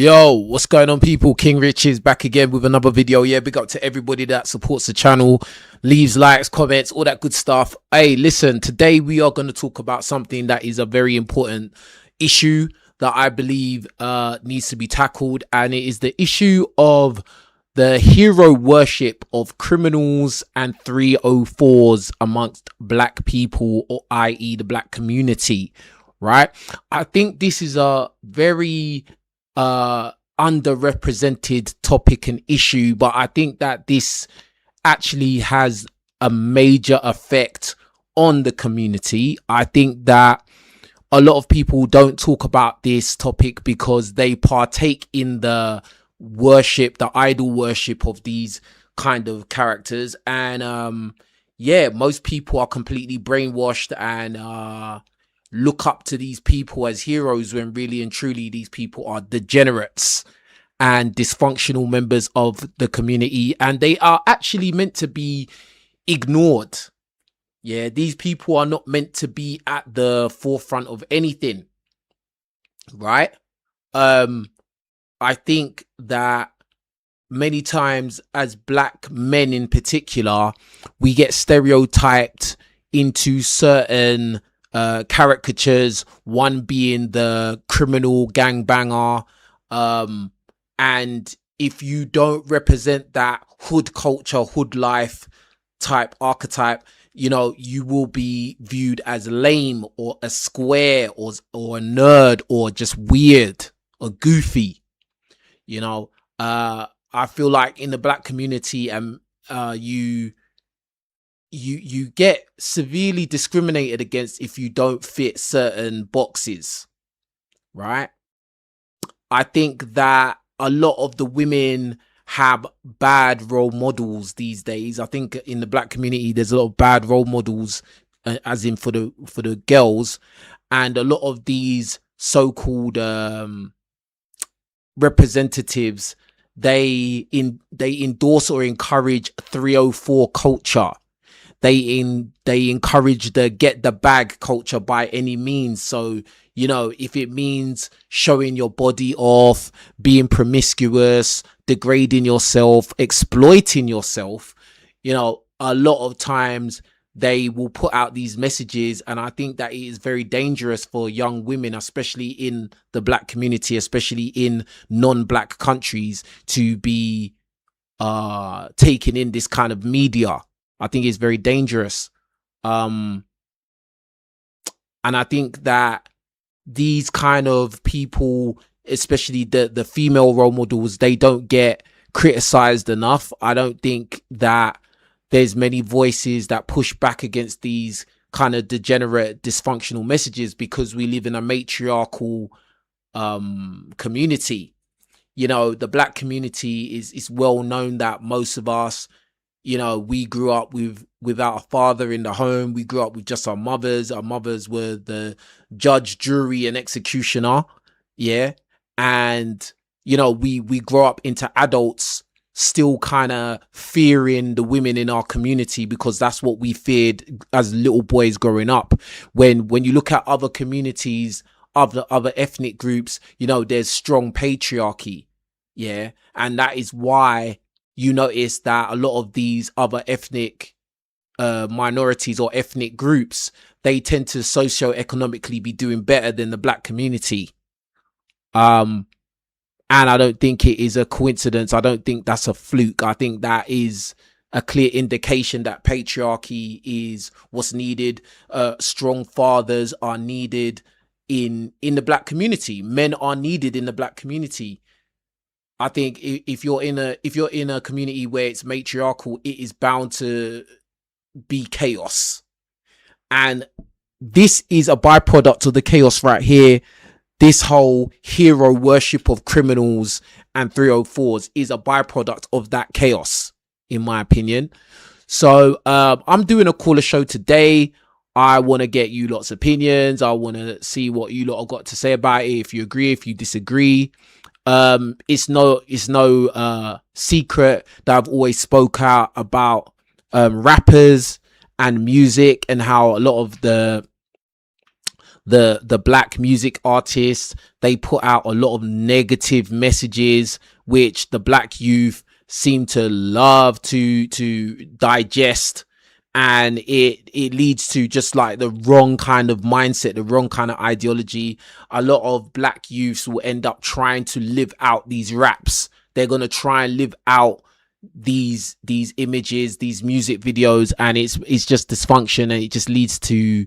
Yo, what's going on, people? King Rich is back again with another video. Yeah, big up to everybody that supports the channel, leaves likes, comments, all that good stuff. Hey, listen, today we are going to talk about something that is a very important issue that I believe needs to be tackled, and it is the issue of the hero worship of criminals and 304s amongst black people, or i.e. the black community, right? I think this is a very underrepresented topic and issue, but I think that this actually has a major effect on the community. I think that a lot of people don't talk about this topic because they partake in the worship, the idol worship of these kind of characters, and yeah, most people are completely brainwashed and look up to these people as heroes, when really and truly these people are degenerates and dysfunctional members of the community, and they are actually meant to be ignored. Yeah, these people are not meant to be at the forefront of anything, right? I think that many times, as black men in particular, we get stereotyped into certain caricatures, one being the criminal gangbanger, and if you don't represent that hood culture, hood life type archetype, you know, you will be viewed as lame or a square or a nerd or just weird or goofy. You know, I feel like in the black community, you get severely discriminated against if you don't fit certain boxes, right? I think that a lot of the women have bad role models these days. I think in the black community there's a lot of bad role models, as in for the girls, and a lot of these so-called representatives, they endorse or encourage 304 culture. They encourage the get the bag culture by any means. So, you know, if it means showing your body off, being promiscuous, degrading yourself, exploiting yourself, you know, a lot of times they will put out these messages. And I think that it is very dangerous for young women, especially in the black community, especially in non-black countries, to be taking in this kind of media. I think it's very dangerous. And I think that these kind of people, especially the female role models, they don't get criticized enough. I don't think that there's many voices that push back against these kind of degenerate, dysfunctional messages, because we live in a matriarchal community. You know, the black community is well known that most of us, you know, we grew up without a father in the home. We grew up with just our mothers. Our mothers were the judge, jury, and executioner. Yeah. And, you know, we grow up into adults still kind of fearing the women in our community, because that's what we feared as little boys growing up. When you look at other communities, other ethnic groups, you know, there's strong patriarchy. Yeah. And that is why you notice that a lot of these other ethnic minorities or ethnic groups, they tend to socio-economically be doing better than the black community. And I don't think it is a coincidence. I don't think that's a fluke. I think that is a clear indication that patriarchy is what's needed. Strong fathers are needed in the black community. Men are needed in the black community. I think if you're in a community where it's matriarchal, it is bound to be chaos. And this is a byproduct of the chaos right here. This whole hero worship of criminals and 304s is a byproduct of that chaos, in my opinion. So I'm doing a caller show today. I want to get you lots of opinions. I want to see what you lot have got to say about it. If you agree, if you disagree. It's no secret that I've always spoke out about rappers and music, and how a lot of the the black music artists, they put out a lot of negative messages which the black youth seem to love to digest, and it leads to just like the wrong kind of mindset, the wrong kind of ideology. A lot of black youths will end up trying to live out these raps. They're going to try and live out these images, these music videos, and it's just dysfunction, and it just leads to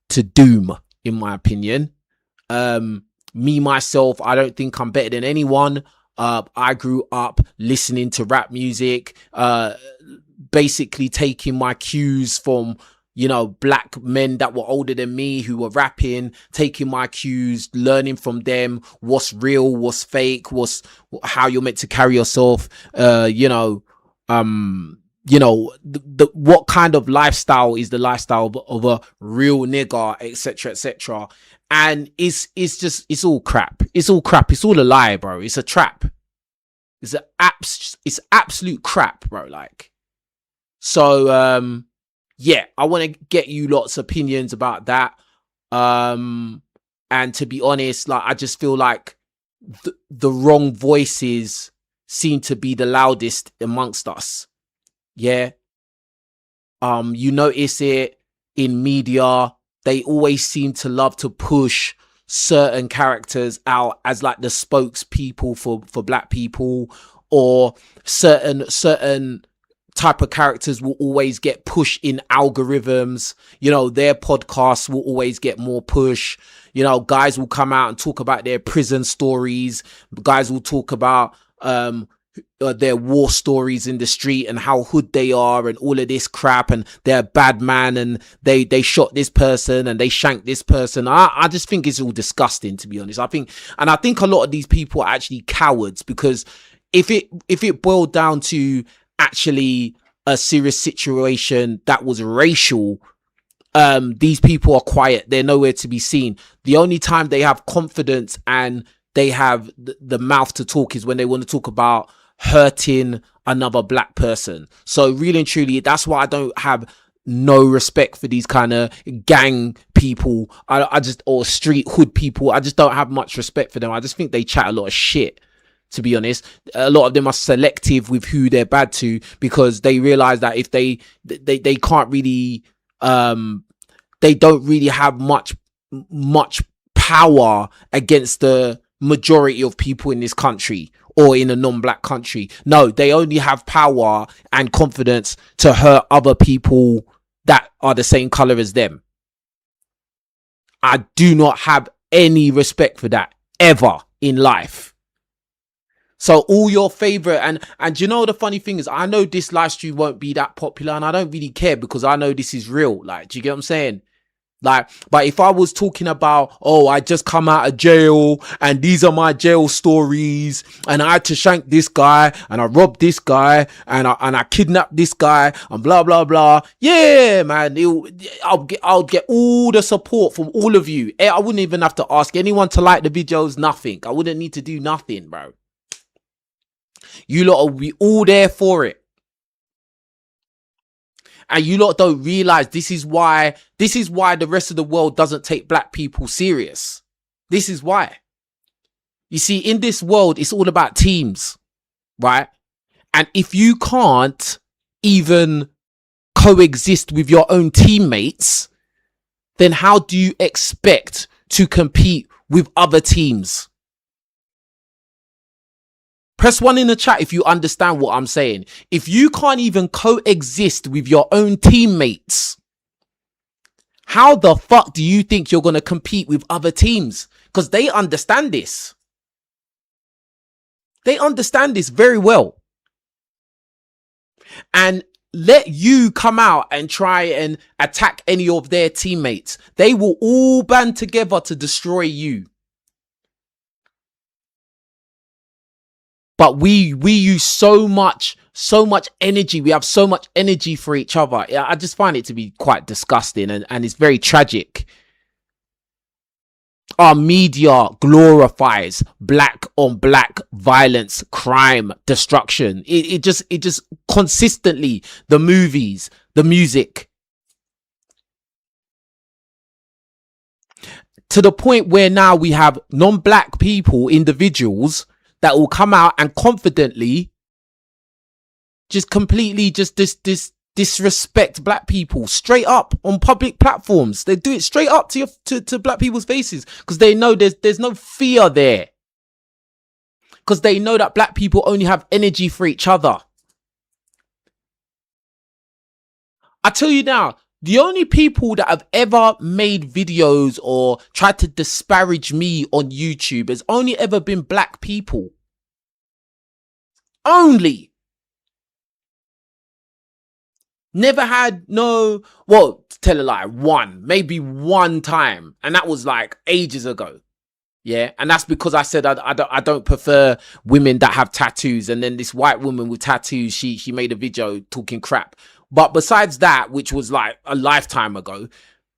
doom, in my opinion. Me myself, I don't think I'm better than anyone. I grew up listening to rap music, basically taking my cues from, you know, black men that were older than me who were rapping, taking my cues, learning from them what's real, what's fake, what's how you're meant to carry yourself, what kind of lifestyle is the lifestyle of a real nigga, etc., etc. And it's all crap. It's all crap. It's all a lie, bro. It's a trap. It's absolute crap, bro. Like, so yeah, I want to get you lots of opinions about that. And to be honest, like, I just feel like the wrong voices seem to be the loudest amongst us. Yeah. You notice it in media. They always seem to love to push certain characters out as like the spokespeople for black people, or certain type of characters will always get pushed in algorithms. You know, their podcasts will always get more push. You know, guys will come out and talk about their prison stories. Guys will talk about their war stories in the street and how hood they are and all of this crap, and they're a bad man and they shot this person and they shanked this person. I just think it's all disgusting, to be honest. I think a lot of these people are actually cowards, because if it boiled down to actually a serious situation that was racial, these people are quiet. They're nowhere to be seen. The only time they have confidence and they have the mouth to talk is when they want to talk about hurting another black person. So really and truly, that's why I don't have no respect for these kind of gang people. I just, or street hood people. I just don't have much respect for them. I just think they chat a lot of shit, to be honest. A lot of them are selective with who they're bad to, because they realize that if they can't really, they don't really have much power against the majority of people in this country or in a non-black country. No, they only have power and confidence to hurt other people that are the same color as them. I do not have any respect for that ever in life. So all your favorite, and you know, the funny thing is, I know this live stream won't be that popular, and I don't really care, because I know this is real. Like, do you get what I'm saying? Like, but if I was talking about, oh, I just come out of jail and these are my jail stories, and I had to shank this guy, and I robbed this guy, and I kidnapped this guy, and blah blah blah, yeah, man, I'll get all the support from all of you. I wouldn't even have to ask anyone to like the videos. Nothing. I wouldn't need to do nothing, bro. You lot will be all there for it. And you lot don't realize this is why the rest of the world doesn't take black people serious. This is why. You see, in this world, it's all about teams, right? And if you can't even coexist with your own teammates, then how do you expect to compete with other teams? Press 1 in the chat if you understand what I'm saying. If you can't even coexist with your own teammates, how the fuck do you think you're going to compete with other teams? Because they understand this. They understand this very well. And let you come out and try and attack any of their teammates. They will all band together to destroy you. But we use so much energy. We have so much energy for each other. I just find it to be quite disgusting, and it's very tragic. Our media glorifies black on black violence, crime, destruction. It just consistently, the movies, the music. to the point where now we have non-black people, individuals that will come out and confidently just completely just disrespect black people straight up on public platforms. They do it straight up to black people's faces because they know there's no fear there, because they know that black people only have energy for each other. I tell you now, the only people that have ever made videos or tried to disparage me on YouTube has only ever been black people. Only. Never had no, well, to tell a lie, maybe one time. And that was like ages ago. Yeah. And that's because I said I don't prefer women that have tattoos. And then this white woman with tattoos, she made a video talking crap. But besides that, which was like a lifetime ago,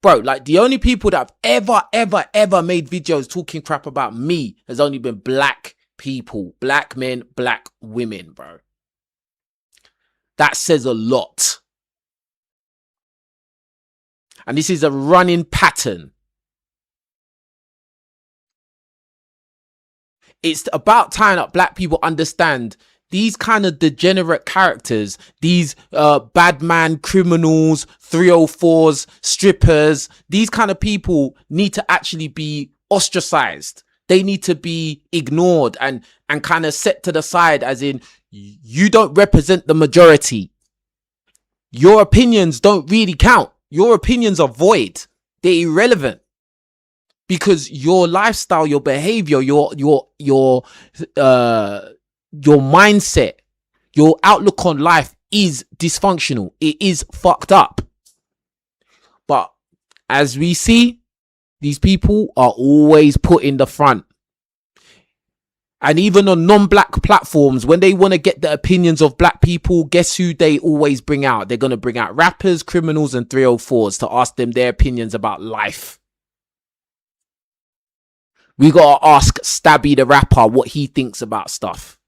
bro, like the only people that have ever made videos talking crap about me has only been black people, black men, black women, bro. That says a lot. And this is a running pattern. It's about time that black people understand these kind of degenerate characters, these bad man criminals, 304s, strippers, these kind of people need to actually be ostracized. They need to be ignored and kind of set to the side, as in, you don't represent the majority. Your opinions don't really count. Your opinions are void. They're irrelevant. Because your lifestyle, your behavior, your mindset, your outlook on life is dysfunctional. It is fucked up. But as we see, these people are always put in the front. And even on non-black platforms, when they want to get the opinions of black people, guess who they always bring out? They're going to bring out rappers, criminals, and 304s to ask them their opinions about life. We got to ask Stabby the rapper what he thinks about stuff.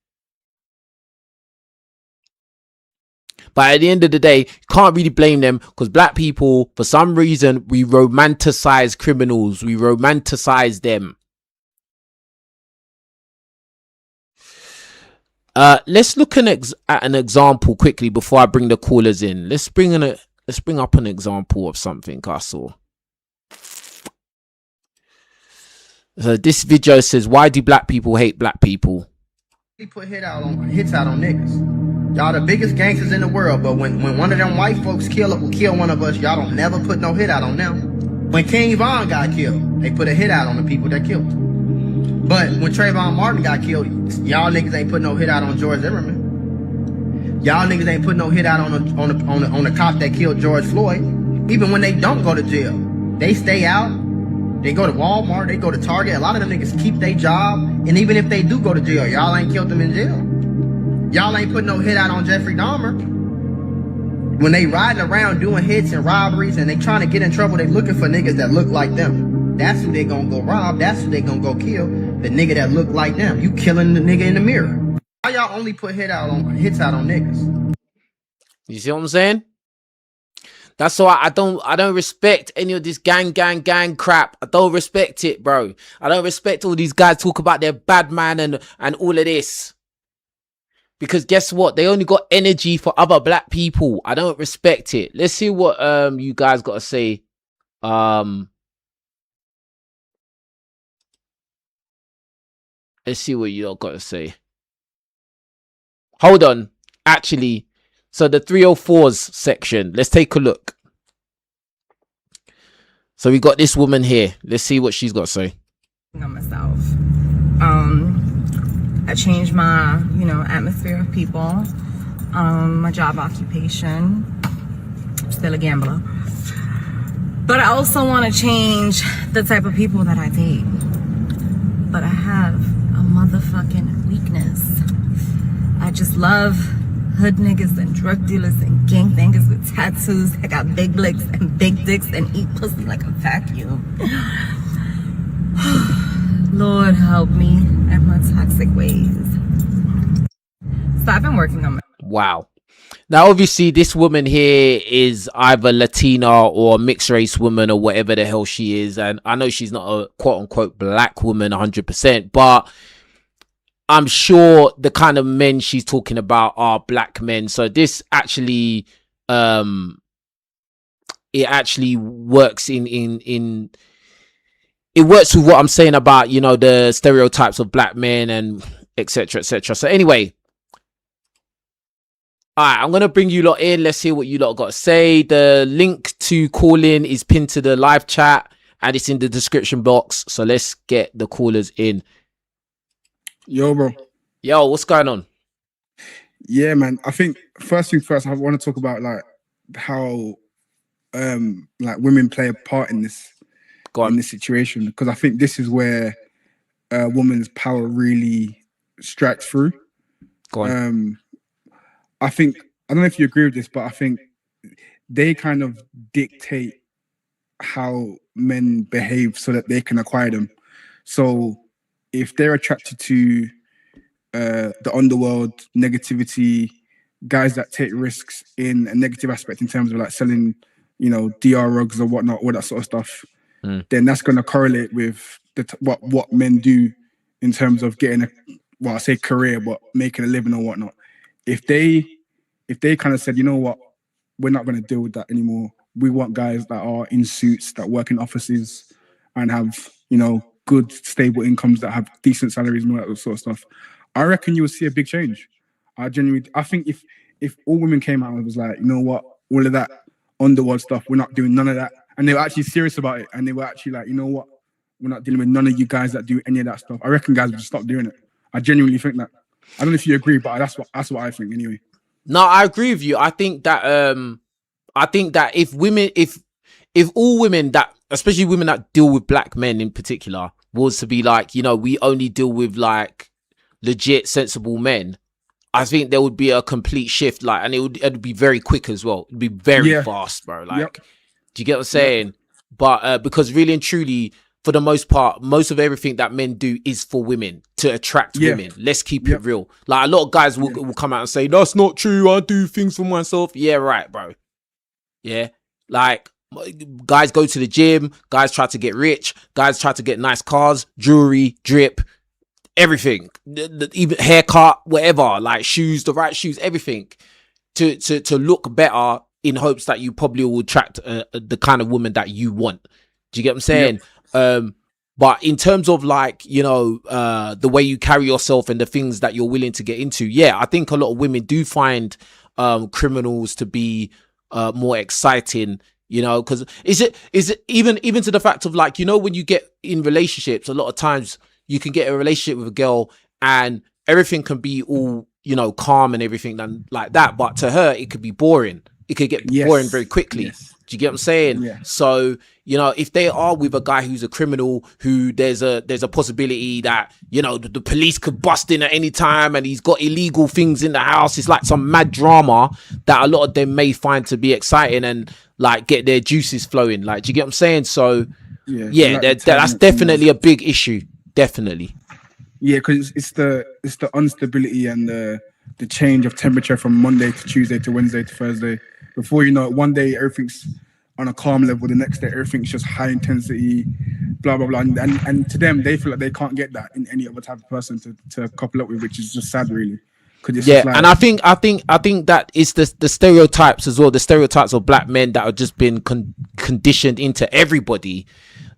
But at the end of the day, you can't really blame them, because black people, for some reason, we romanticize criminals. We romanticize them. Let's look at an example quickly before I bring the callers in. Let's bring up an example of something I saw. So this video says, why do black people hate black people? He put hits out on niggas. Y'all the biggest gangsters in the world, but when one of them white folks kill one of us, y'all don't never put no hit out on them. When King Von got killed, they put a hit out on the people that killed him. But when Trayvon Martin got killed, y'all niggas ain't put no hit out on George Zimmerman. Y'all niggas ain't put no hit out on the cop that killed George Floyd. Even when they don't go to jail, they stay out. They go to Walmart, they go to Target. A lot of them niggas keep their job. And even if they do go to jail, y'all ain't killed them in jail. Y'all ain't put no hit out on Jeffrey Dahmer. When they riding around doing hits and robberies and they trying to get in trouble, they looking for niggas that look like them. That's who they gonna go rob. That's who they gonna go kill. The nigga that look like them. You killing the nigga in the mirror. Why y'all only put hits out on niggas? You see what I'm saying? That's why I don't respect any of this gang crap. I don't respect it, bro. I don't respect all these guys talk about their bad man and all of this. Because guess what? They only got energy for other black people. I don't respect it. Let's see what you guys got to say. Let's see what you all got to say. Hold on. Actually, so the 304s section, let's take a look. So we got this woman here. Let's see what she's got to say. On myself. I changed my, atmosphere of people, my job occupation. I'm still a gambler. But I also want to change the type of people that I date. But I have a motherfucking weakness. I just love hood niggas and drug dealers and gang bangers with tattoos that got big licks and big dicks and eat pussy like a vacuum. Lord help me and my toxic ways. So I've been working on my... Wow. Now, obviously, this woman here is either Latina or a mixed race woman or whatever the hell she is. And I know she's not a quote unquote black woman 100%, but I'm sure the kind of men she's talking about are black men. So this actually, it actually works in it works with what I'm saying about, you know, the stereotypes of black men and etc. etc. So anyway, all right, I'm gonna bring you lot in. Let's hear what you lot got to say. The link to call in is pinned to the live chat and it's in the description box. So let's get the callers in. Yo, bro. Yo, what's going on? Yeah, man. I think first thing first, I want to talk about like how like women play a part in this situation, because I think this is where a woman's power really strikes through. Go on. I think, I don't know if you agree with this, but I think they kind of dictate how men behave so that they can acquire them. So if they're attracted to the underworld, negativity, guys that take risks in a negative aspect in terms of like selling, you know, DR rugs or whatnot, all that sort of stuff, then that's going to correlate with what men do in terms of getting I say career, but making a living or whatnot. If they kind of said, you know what, we're not going to deal with that anymore. We want guys that are in suits, that work in offices and have, you know, good, stable incomes, that have decent salaries and all that sort of stuff. I reckon you will see a big change. I think if all women came out and was like, you know what, all of that underworld stuff, we're not doing none of that. And they were actually serious about it. And they were actually like, you know what, we're not dealing with none of you guys that do any of that stuff. I reckon guys would just stop doing it. I genuinely think that. I don't know if you agree, but that's what I think anyway. No, I agree with you. I think that if all women that, especially women that deal with black men in particular, was to be like, you know, we only deal with like legit sensible men, I think there would be a complete shift, like, and it'd be very quick as well. It'd be very fast, bro. Like, do you get what I'm saying? Yep. But because really and truly, for the most part, most of everything that men do is for women, to attract women. Let's keep it real. Like, a lot of guys will come out and say, that's not true, I do things for myself. Yeah, right, bro. Yeah. Like, guys go to the gym, guys try to get rich, guys try to get nice cars, jewelry, drip, everything, even haircut, whatever, like shoes, the right shoes, everything to look better, in hopes that you probably will attract the kind of woman that you want. Do you get what I'm saying? But in terms of like, you know, the way you carry yourself and the things that you're willing to get into, I think a lot of women do find criminals to be more exciting, you know, because is it even to the fact of like, you know, when you get in relationships, a lot of times you can get a relationship with a girl and everything can be all, you know, calm and everything like that, but to her it could be boring. It could get boring very quickly. Do you get what I'm saying? So, you know, if they are with a guy who's a criminal, who there's a possibility that, you know, the police could bust in at any time and he's got illegal things in the house, it's like some mad drama that a lot of them may find to be exciting and like get their juices flowing. Like, do you get what I'm saying? So that's definitely a big issue. Definitely. Yeah, because it's the instability and the change of temperature from Monday to Tuesday to Wednesday to Thursday. Before you know it, one day everything's on a calm level, the next day everything's just high intensity, blah blah blah. And to them, they feel like they can't get that in any other type of person to couple up with, which is just sad, really. It's just like, and I think that is the stereotypes as well. The stereotypes of black men that have just been conditioned into everybody.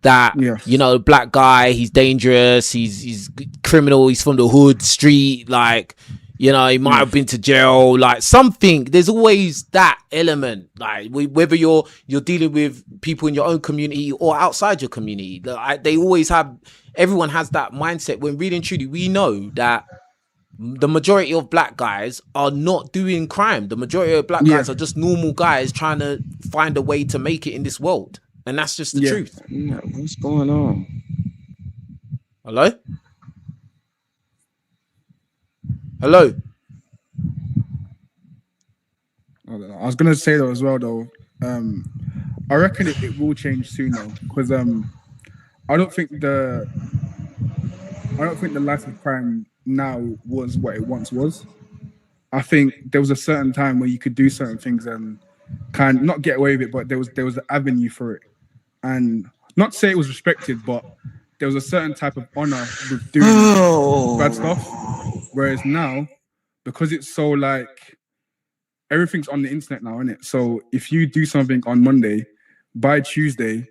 That you know, black guy, he's dangerous, he's criminal, he's from the hood, street, like, you know, he might have been to jail, like something. There's always that element, like whether you're dealing with people in your own community or outside your community, they always have, everyone has that mindset, when really and truly we know that the majority of black guys are not doing crime. The majority of black guys are just normal guys trying to find a way to make it in this world. And that's just the truth. Yeah, what's going on? Hello? Hello? I was gonna say though as well though, I reckon it will change soon though, because I don't think the life of crime now was what it once was. I think there was a certain time where you could do certain things and kind of not get away with it, but there was an avenue for it. And not to say it was respected, but there was a certain type of honor with doing bad stuff. Whereas now, because it's so like everything's on the internet now, isn't it? So if you do something on Monday, by Tuesday,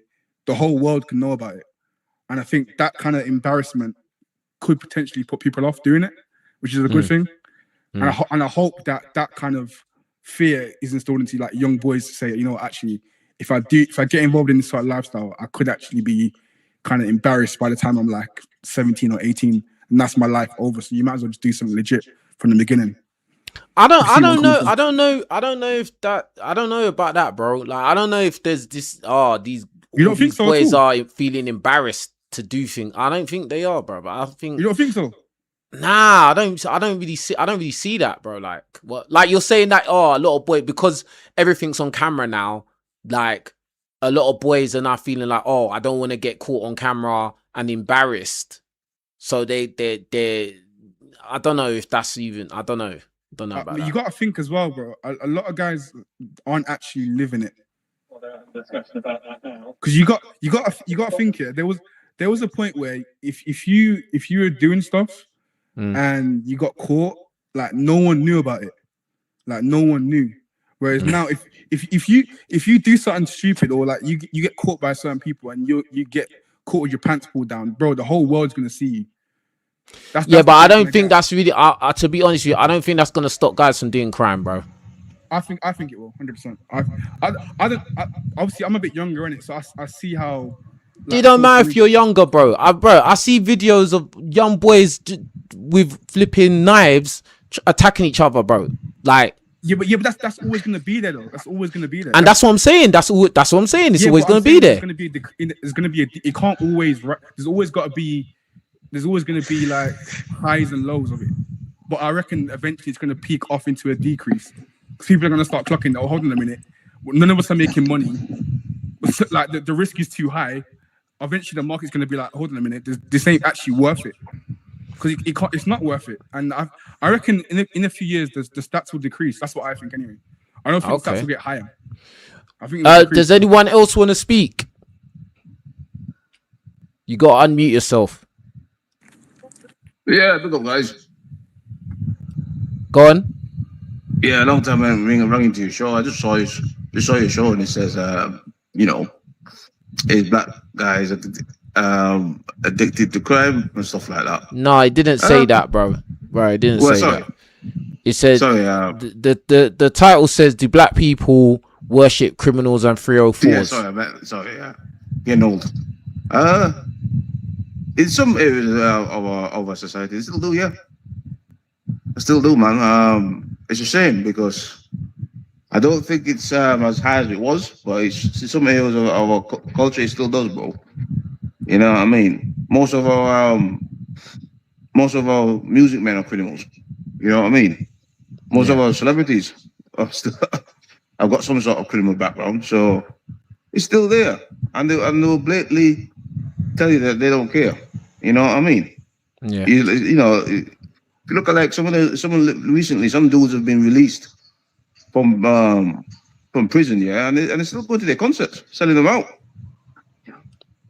the whole world can know about it. And I think that kind of embarrassment could potentially put people off doing it, which is a good thing. And I hope that kind of fear is installed into like young boys to say, you know, actually, if I get involved in this sort of lifestyle, I could actually be kind of embarrassed by the time I'm like 17 or 18, and that's my life over. So you might as well just do something legit from the beginning. I don't know about that, bro. Like, I don't know if there's this. These boys are feeling embarrassed to do things. I don't think they are, bro. But I think you don't think so. Nah, I don't really see that, bro. Like, what? Like, you're saying that? A lot of boys, because everything's on camera now. Like, a lot of boys are now feeling like, I don't want to get caught on camera and embarrassed. So they I don't know if that's even. I don't know about that. You got to think as well, bro. A lot of guys aren't actually living it. Because you got to think it. There was a point where if you were doing stuff and you got caught, like no one knew about it. Like no one knew. Whereas now, if you do something stupid or like you get caught by certain people and you get caught with your pants pulled down, bro, the whole world's gonna see you. That's but I don't think that's really. To be honest with you, I don't think that's gonna stop guys from doing crime, bro. I think it will, 100%. Obviously I'm a bit younger in it, so I see how. Like, it don't matter if you're younger, bro. I see videos of young boys with flipping knives attacking each other, bro. Like. Yeah, but that's always gonna be there, though. That's always gonna be there. And that's what I'm saying. That's what I'm saying. It's always gonna be there. It's gonna be. It can't always. There's always gonna be like highs and lows of it. But I reckon eventually it's gonna peak off into a decrease. People are gonna start clocking. Oh, hold on a minute. None of us are making money. Like the risk is too high. Eventually the market's gonna be like, hold on a minute. This ain't actually worth it. Because it's not worth it, and I reckon in a few years the stats will decrease. That's what I think anyway. I don't think the stats will get higher. I think. Does anyone else want to speak? You got to unmute yourself. Yeah, big up, guys. Go on. Yeah, a long time I rang into your show. I just saw your show, and it says, you know, it's black guys addicted to crime and stuff like that. No, it didn't say that, bro. It didn't say that. It said the title says, "Do black people worship criminals and 304s?" Yeah, sorry, yeah. Getting old. In some areas of our society, they still do, yeah. I still do, man. It's a shame because I don't think it's as high as it was, but it's in some areas of our culture, it still does, bro. You know what I mean? Most of our music men are criminals. You know what I mean? Most of our celebrities are still have got some sort of criminal background, so it's still there, and they'll blatantly tell you that they don't care. You know what I mean? Yeah. You know, if you look at like some recently, some dudes have been released from prison, yeah, and they're still going to their concerts, selling them out.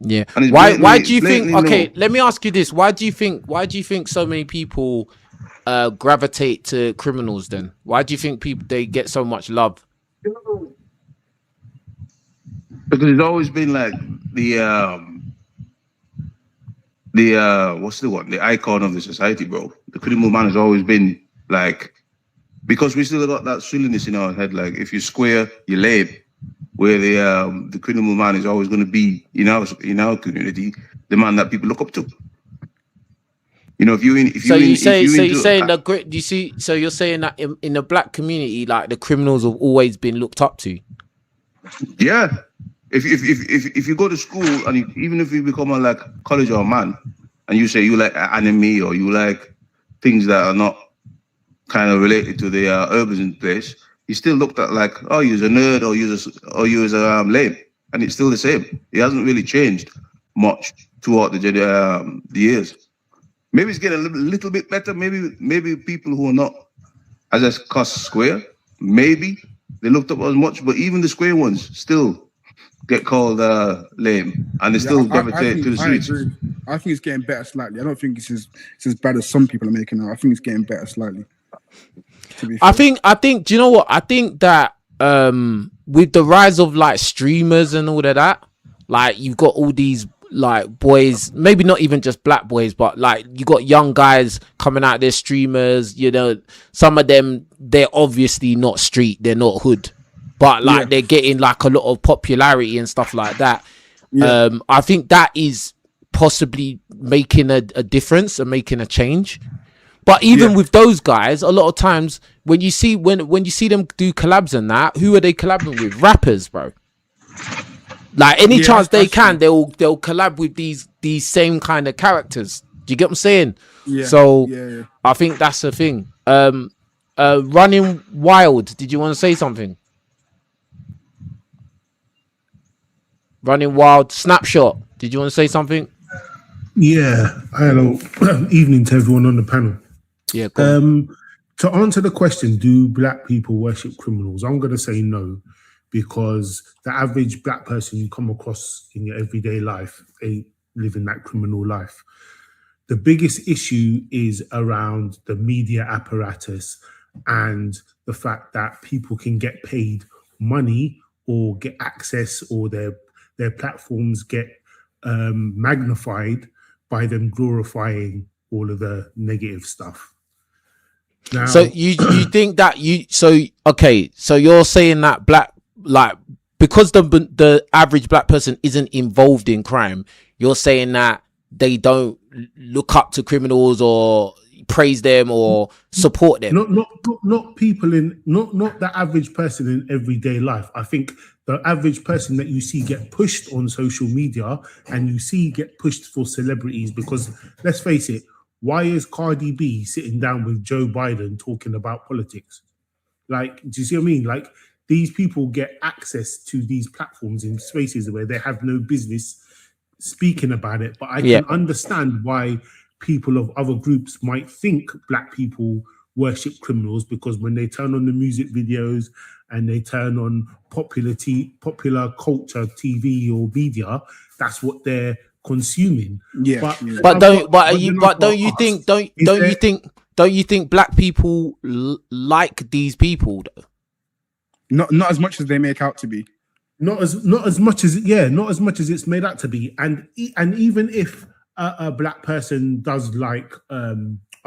Yeah. Why do you think? Okay, let me ask you this: Why do you think so many people gravitate to criminals? Then why do you think they get so much love? Because it's always been like the the icon of the society, bro. The criminal man has always been like, because we still got that silliness in our head. Like, if you're square, you're lame. Where the criminal man is always going to be in our community, the man that people look up to. You know, you're saying that in the black community, like the criminals have always been looked up to. Yeah, if you go to school and even if you become a college or a man, and you say you like anime or you like things that are not kind of related to the urban place, you still looked at like, oh, you're a nerd or you're a lame, and it's still the same. It hasn't really changed much throughout the years. Maybe it's getting a little bit better. Maybe people who are not as a cost square, maybe they looked up as much, but even the square ones still get called lame, and they still gravitate to the streets. I agree. I think it's getting better slightly. I don't think it's as bad as some people are making it. I think it's getting better slightly. To be fair. I think. Do you know what? I think that with the rise of like streamers and all of that, like you've got all these like boys, maybe not even just black boys, but like you got young guys coming out, they're streamers, you know, some of them, they're obviously not street, they're not hood, but like they're getting like a lot of popularity and stuff like that. I think that is possibly making a difference and making a change. But even with those guys, a lot of times when you see when you see them do collabs and that, who are they collabing with? Rappers, bro. Like any chance they can, they'll collab with these same kind of characters. Do you get what I'm saying? Yeah. So I think that's the thing. Running Wild, did you want to say something? Running Wild, Snapshot, did you want to say something? Yeah. Hello. Evening to everyone on the panel. Yeah. Cool. To answer the question, do black people worship criminals? I'm going to say no. Because the average black person you come across in your everyday life ain't living that criminal life. The biggest issue is around the media apparatus and the fact that people can get paid money or get access, or their platforms get magnified by them glorifying all of the negative stuff. Now, so you think that so you're saying that like because the average black person isn't involved in crime, you're saying that they don't look up to criminals or praise them or support them? Not people in not the average person in everyday life. I think the average person that you see get pushed on social media and you see get pushed for celebrities, because let's face it, why is Cardi B sitting down with Joe Biden talking about politics? Like, do you see what I mean? Like, these people get access to these platforms in spaces where they have no business speaking about it. But I can understand why people of other groups might think black people worship criminals, because when they turn on the music videos and they turn on popular culture, TV or media, that's what they're consuming. Don't you think black people like these people though? Not as much as they make out to be. Not as much as it's made out to be. And even if a black person does like I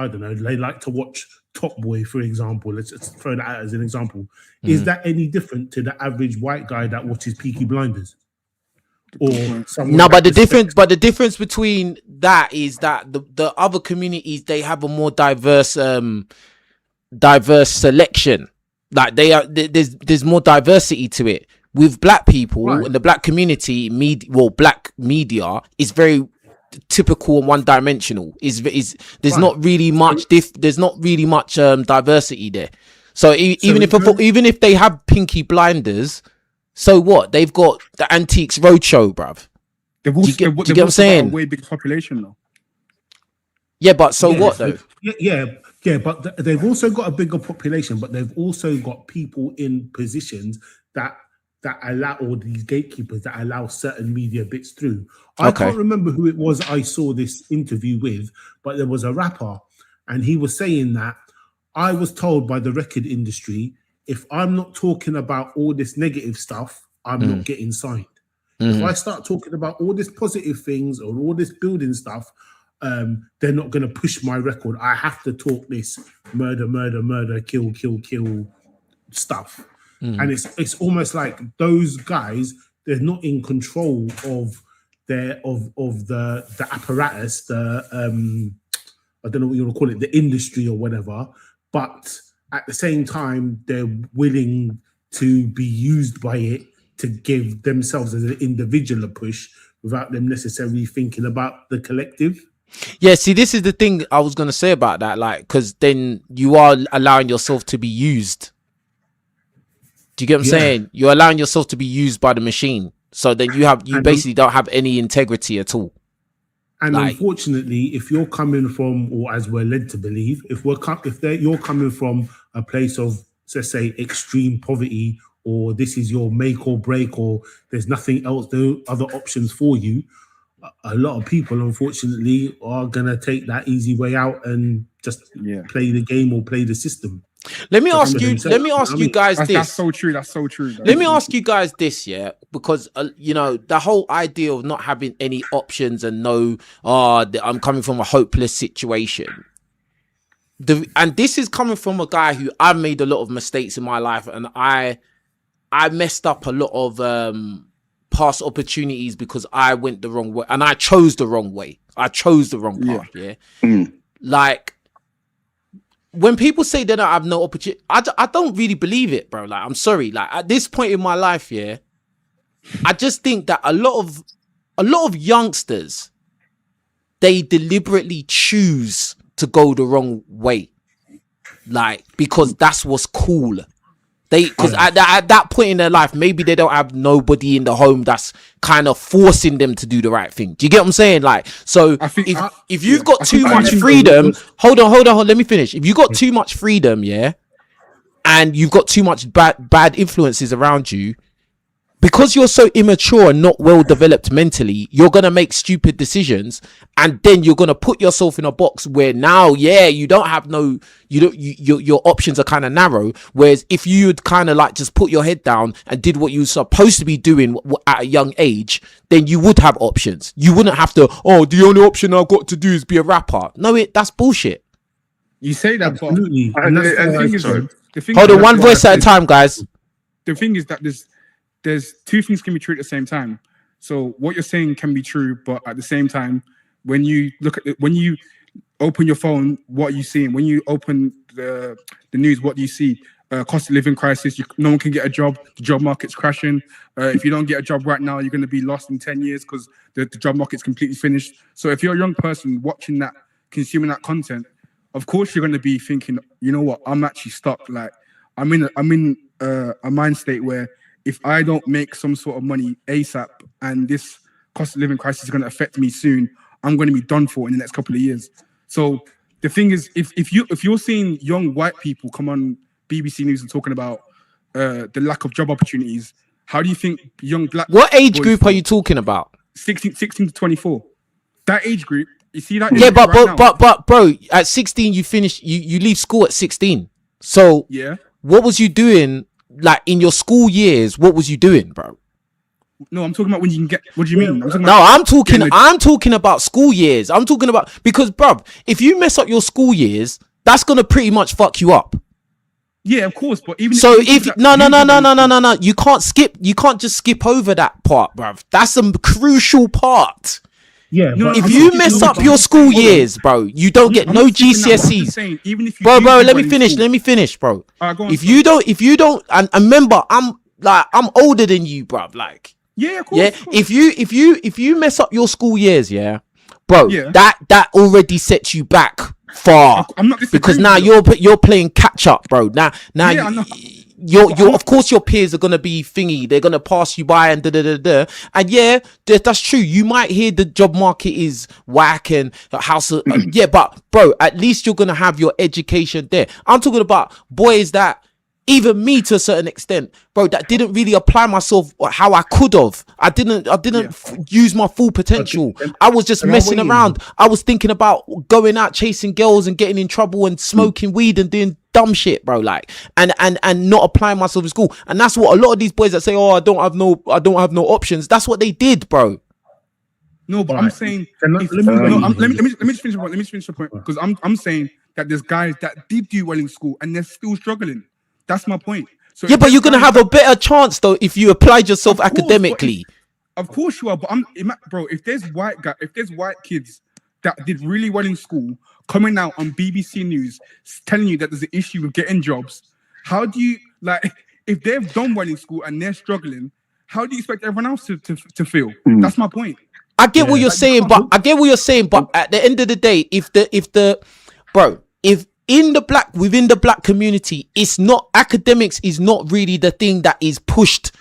don't know, they like to watch Top Boy, for example. Let's just throw that out as an example. Is that any different to the average white guy that watches Peaky Blinders? Or but the difference between that is that the other communities, they have a more diverse selection. Like there's more diversity to it. With black people and the black community, black media is very typical and one-dimensional. There's not really much diversity there. So even if they have Pinky Blinders, so what? They've got the Antiques Roadshow, bruv. Do you get what I'm saying? A way bigger population though. Yeah, but what though? Yeah, but they've also got a bigger population, but they've also got people in positions that allow, or these gatekeepers that allow certain media bits through. I can't remember who it was I saw this interview with, but there was a rapper, and he was saying that I was told by the record industry, if I'm not talking about all this negative stuff, I'm not getting signed. If I start talking about all this positive things or all this building stuff, they're not going to push my record. I have to talk this murder, kill stuff. And it's almost like those guys, they're not in control of the apparatus, I don't know what you want to call it, the industry or whatever, but at the same time, they're willing to be used by it to give themselves as an individual a push without them necessarily thinking about the collective. Yeah, see, this is the thing I was going to say about that, like, because then you are allowing yourself to be used. Do you get what I'm saying? You're allowing yourself to be used by the machine. So then you basically don't have any integrity at all. And unfortunately, if you're coming from, or as we're led to believe, you're coming from a place of, let's say, extreme poverty, or this is your make or break, or there's nothing else, no other options for you, a lot of people, unfortunately, are going to take that easy way out and just play the game or play the system. Let me ask you guys this. That's so true. That's so true. Let me ask you guys this, yeah, because the whole idea of not having any options and I'm coming from a hopeless situation. And this is coming from a guy who I've made a lot of mistakes in my life, and I messed up a lot of past opportunities because I went the wrong way and I chose the wrong way. I chose the wrong path. Yeah. Like, when people say they don't have no opportunity, I don't really believe it, bro. Like, I'm sorry. Like, at this point in my life, yeah, I just think that a lot of youngsters, they deliberately choose to go the wrong way, like, because that's what's cool. Because at that point in their life, maybe they don't have nobody in the home that's kind of forcing them to do the right thing. Do you get what I'm saying? Like, so if you've got too much freedom, hold on, let me finish. If you've got too much freedom, yeah, and you've got too much bad influences around you, because you're so immature and not well developed mentally, you're gonna make stupid decisions, and then you're gonna put yourself in a box where now, you don't have your options are kind of narrow. Whereas if you'd kind of like just put your head down and did what you were supposed to be doing at a young age, then you would have options. You wouldn't have to, the only option I've got to do is be a rapper. No, that's bullshit. You say that, Absolutely. but the thing Hold is, on, one voice at a time, guys. The thing is that there's two things can be true at the same time. So what you're saying can be true, but at the same time, when you look at when you open your phone, what are you seeing? When you open the news, what do you see? Cost of living crisis. No one can get a job. The job market's crashing. If you don't get a job right now, you're going to be lost in 10 years because the job market's completely finished. So if you're a young person watching that, consuming that content, of course you're going to be thinking, you know what? I'm actually stuck. Like, I'm in a mind state where if I don't make some sort of money ASAP and this cost of living crisis is going to affect me soon, I'm going to be done for in the next couple of years. So the thing is, if you're seeing young white people come on BBC News and talking about the lack of job opportunities, how do you think young black... What age group are you talking about? 16 to 24. That age group, you see that? Yeah, but bro, at 16 you finish, you leave school at 16. So yeah, what was you doing? Like, in your school years, what was you doing, bro? No, I'm talking about when you can get. What do you mean? I'm talking about school years. I'm talking about, because, bro, if you mess up your school years, that's gonna pretty much fuck you up. Yeah, of course. But even so, no, you can't just skip over that part, bro. That's a crucial part. Yeah, if you mess up your school years, bro, you don't get no GCSEs. Even if you bro, let me finish, bro. If you don't, and remember, I'm older than you, bro. Like, yeah, of course, yeah. Of course. If you mess up your school years, yeah, bro, yeah, that already sets you back far. I'm not because now you're playing catch up, bro. Now you're of course your peers are gonna be thingy. They're gonna pass you by and da. And yeah, that's true. You might hear the job market is whack and yeah, but bro, at least you're gonna have your education there. I'm talking about boys that, even me to a certain extent, bro, that didn't really apply myself how I could have. I didn't use my full potential. I was just messing around. I was thinking about going out chasing girls and getting in trouble and smoking weed and doing dumb shit, bro. Like, and not applying myself in school. And that's what a lot of these boys that say, I don't have no options. That's what they did, bro. No, but I'm saying, let me just finish the point. Because I'm saying that there's guys that did do well in school and they're still struggling. That's my point. So yeah, but you're gonna have a better chance though if you applied yourself academically. Of course you are, but bro. If there's white kids that did really well in school coming out on BBC News telling you that there's an issue with getting jobs, how do you, like, if they've done well in school and they're struggling, how do you expect everyone else to feel? That's my point. I get what you're saying, but at the end of the day, if within the black community, it's not, academics is not really the thing that is pushed.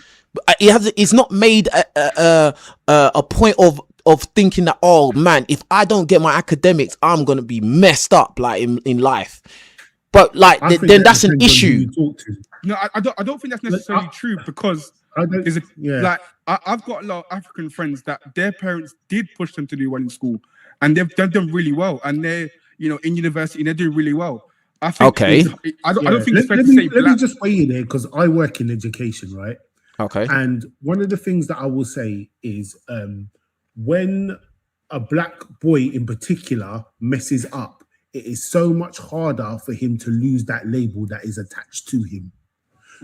It's not made a point of thinking that, oh man, if I don't get my academics, I'm gonna be messed up, like in life. but like I think then that that's an depends on who issue. you talk to. No, I don't think that's necessarily true, because there's like I've got a lot of African friends that their parents did push them to do well in school, and they've done really well, and they're in university and they're doing really well. I think Okay. I don't think it's fair let to say me just weigh in there, because I work in education, right? Okay. And one of the things that I will say is when a black boy in particular messes up, it is so much harder for him to lose that label that is attached to him.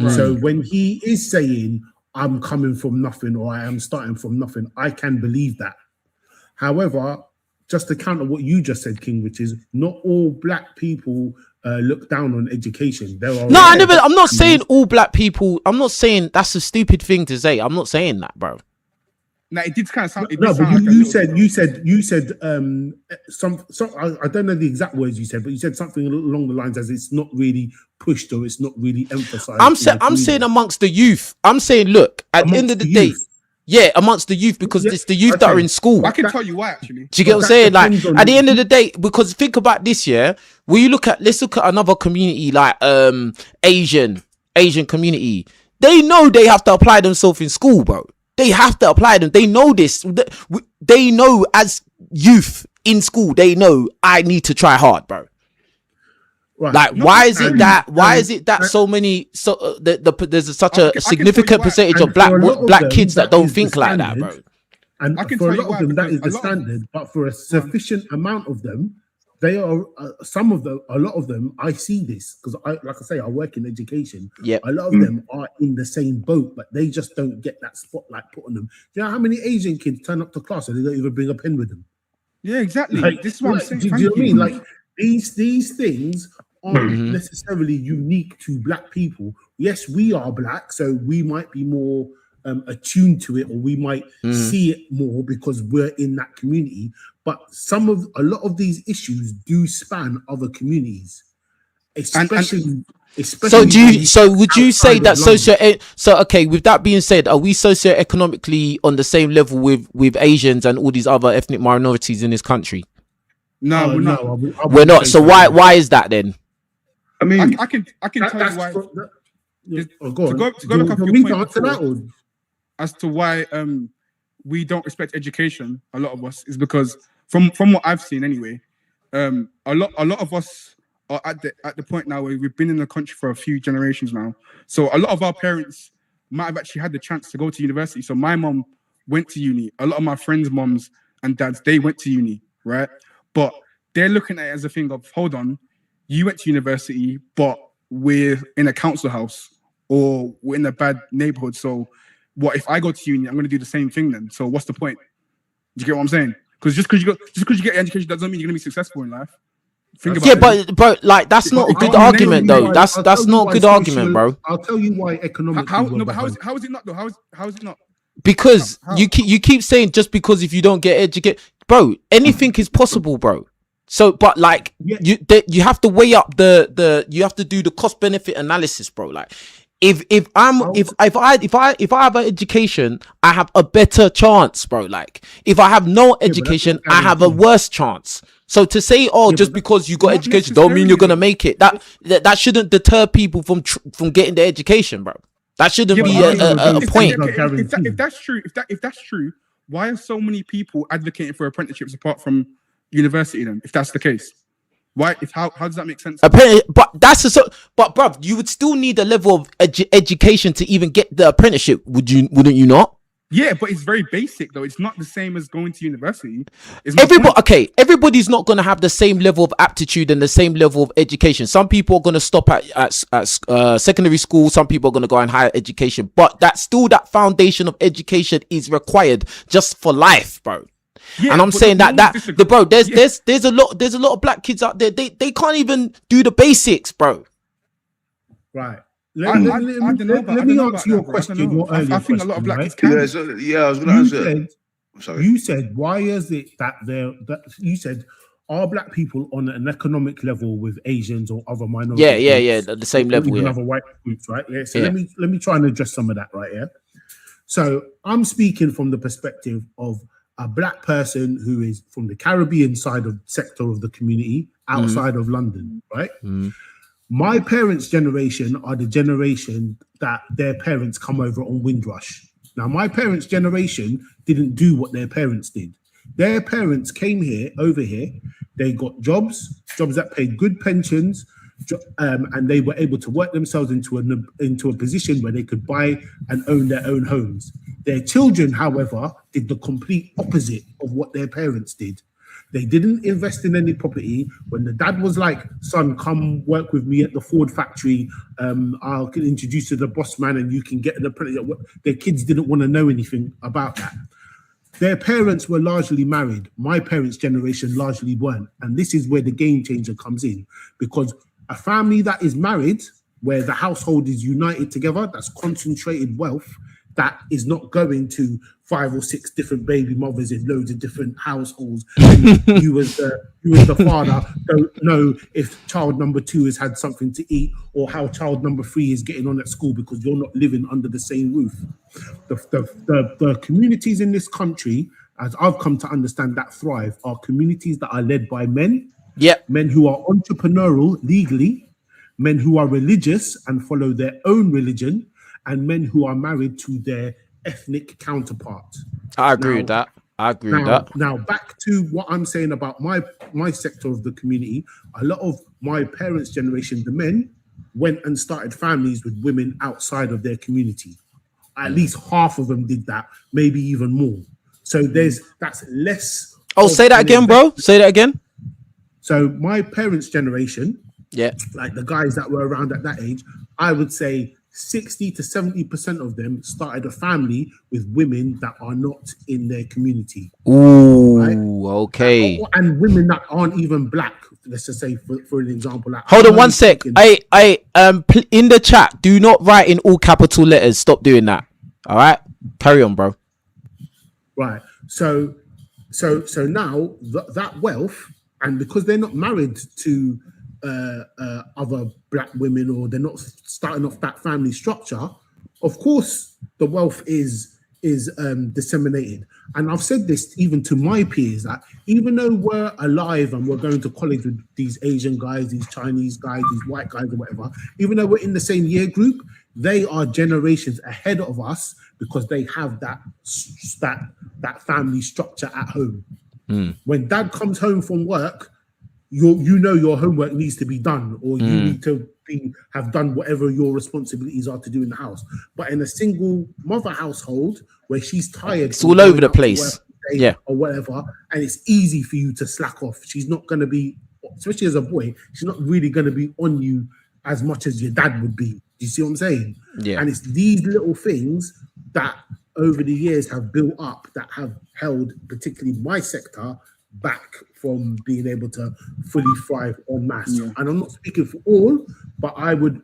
So when he is saying, I'm coming from nothing, or I am starting from nothing, I can believe that. However, just to counter what you just said, King, which is not all black people look down on education. There are I'm not saying all black people. I'm not saying that's a stupid thing to say. I'm not saying that, bro. No, it did kind of sound. No, but you said some. I don't know the exact words you said, but you said something along the lines as it's not really pushed or it's not really emphasized. I'm saying amongst the youth. I'm saying, look, at the end of the day, yeah, amongst the youth, because it's the youth that are in school. I can tell you why, actually. Do you get what I'm saying? Like at the end of the day, because think about this, yeah. When you let's look at another community like Asian community. They know they have to apply themselves in school, bro. They have to apply them. They know this. They know as youth in school. They know I need to try hard, bro. Right. Like, why is it that so many there's such a significant percentage of black kids that don't think like that, bro? And for a lot of them, that is the standard. But for a sufficient amount of them, they are a lot of them. I see this because like I say, I work in education. Yeah, a lot of them are in the same boat, but they just don't get that spotlight put on them. Do you know how many Asian kids turn up to class and they don't even bring a pen with them? Yeah, exactly. Like, this is what I'm saying. Do you know what I mean? Like these things aren't necessarily unique to black people. Yes, we are black, so we might be more attuned to it, or we might see it more because we're in that community. But a lot of these issues do span other communities, especially. So would you say that okay, with that being said, are we socioeconomically on the same level with Asians and all these other ethnic minorities in this country? No, we're not. We're not. So why is that then? I mean, I can tell you why. Go back up your point before, as to why we don't respect education, a lot of us, is because from what I've seen anyway, a lot of us are at the point now where we've been in the country for a few generations now. So a lot of our parents might have actually had the chance to go to university. So my mom went to uni. A lot of my friends' moms and dads, they went to uni, right? But they're looking at it as a thing of, hold on, you went to university, but we're in a council house or we're in a bad neighborhood. So what if I go to uni? I'm going to do the same thing then. So what's the point? Do you get what I'm saying? Because just because you get an education doesn't mean you're going to be successful in life. Think about it. but like that's not a good argument though. That's not a good argument, bro. I'll tell you why economically. How is it not though? How is it not? Because you keep saying just because if you don't get educated, bro, anything is possible, bro. So, but like you have to weigh up you have to do the cost benefit analysis, bro. Like, if I have an education, I have a better chance, bro. Like, if I have no education, I have a worse chance. So to say, just because you got education, don't mean you're gonna make it. That shouldn't deter people from getting the education, bro. That shouldn't be a point. If that's true, why are so many people advocating for apprenticeships apart from university then, if that's the case? Why? How does that make sense? But bruv, you would still need a level of education to even get the apprenticeship. Wouldn't you not? Yeah, but it's very basic though. It's not the same as going to university. Everybody's not going to have the same level of aptitude and the same level of education. Some people are going to stop at secondary school. Some people are going to go in higher education. But that foundation of education is required just for life, bro. Yeah, and I'm saying bro, there's a lot of black kids out there. They can't even do the basics, bro. Right. Let me answer your question. I think a lot of black kids can. I was going to answer. Sorry. You said, why is it that you said, are black people on an economic level with Asians or other minorities? Yeah, the same level. Even other white groups, right? Yeah. So let me try and address some of that, right? Yeah. So I'm speaking from the perspective of a black person who is from the Caribbean sector of the community outside of London, right? My parents' generation are the generation that their parents come over on Windrush. Now, my parents' generation didn't do what their parents did. Their parents came over here, they got jobs that paid good pensions, and they were able to work themselves into a position where they could buy and own their own homes. Their children, however, did the complete opposite of what their parents did. They didn't invest in any property. When the dad was like, son, come work with me at the Ford factory. I'll introduce you to the boss man and you can get an apprentice. Their kids didn't want to know anything about that. Their parents were largely married. My parents' generation largely weren't. And this is where the game changer comes in, because a family that is married, where the household is united together, that's concentrated wealth, that is not going to 5 or 6 different baby mothers in loads of different households. And you as the father don't know if child number 2 has had something to eat or how child number 3 is getting on at school, because you're not living under the same roof. The communities in this country, as I've come to understand, that thrive are communities that are led by men. Yep. Men who are entrepreneurial legally, men who are religious and follow their own religion, and men who are married to their ethnic counterpart. I agree with that. Now, back to what I'm saying about my sector of the community. A lot of my parents' generation, the men, went and started families with women outside of their community. At least half of them did that, maybe even more. So that's less. Oh, say that again, bro. Say that again. So my parents' generation, yeah, like the guys that were around at that age, I would say 60 to 70% of them started a family with women that are not in their community. Ooh, right? Okay. And women that aren't even black. Let's just say, for an example. Like, hold on one sec. In the chat, do not write in all capital letters. Stop doing that. All right, carry on, bro. Right. So now that wealth, and because they're not married to other black women, or they're not starting off that family structure, of course the wealth is disseminated. And I've said this even to my peers, that even though we're alive and we're going to college with these Asian guys, these Chinese guys, these white guys or whatever, even though we're in the same year group, they are generations ahead of us because they have that family structure at home. When dad comes home from work, you know your homework needs to be done, or you need to have done whatever your responsibilities are to do in the house. But in a single mother household where she's tired, it's all over the place, or whatever, and it's easy for you to slack off. She's not going to be, especially as a boy, she's not really going to be on you as much as your dad would be. Do you see what I'm saying? Yeah. And it's these little things that over the years have built up that have held particularly my sector back from being able to fully thrive en masse. And I'm not speaking for all, but I would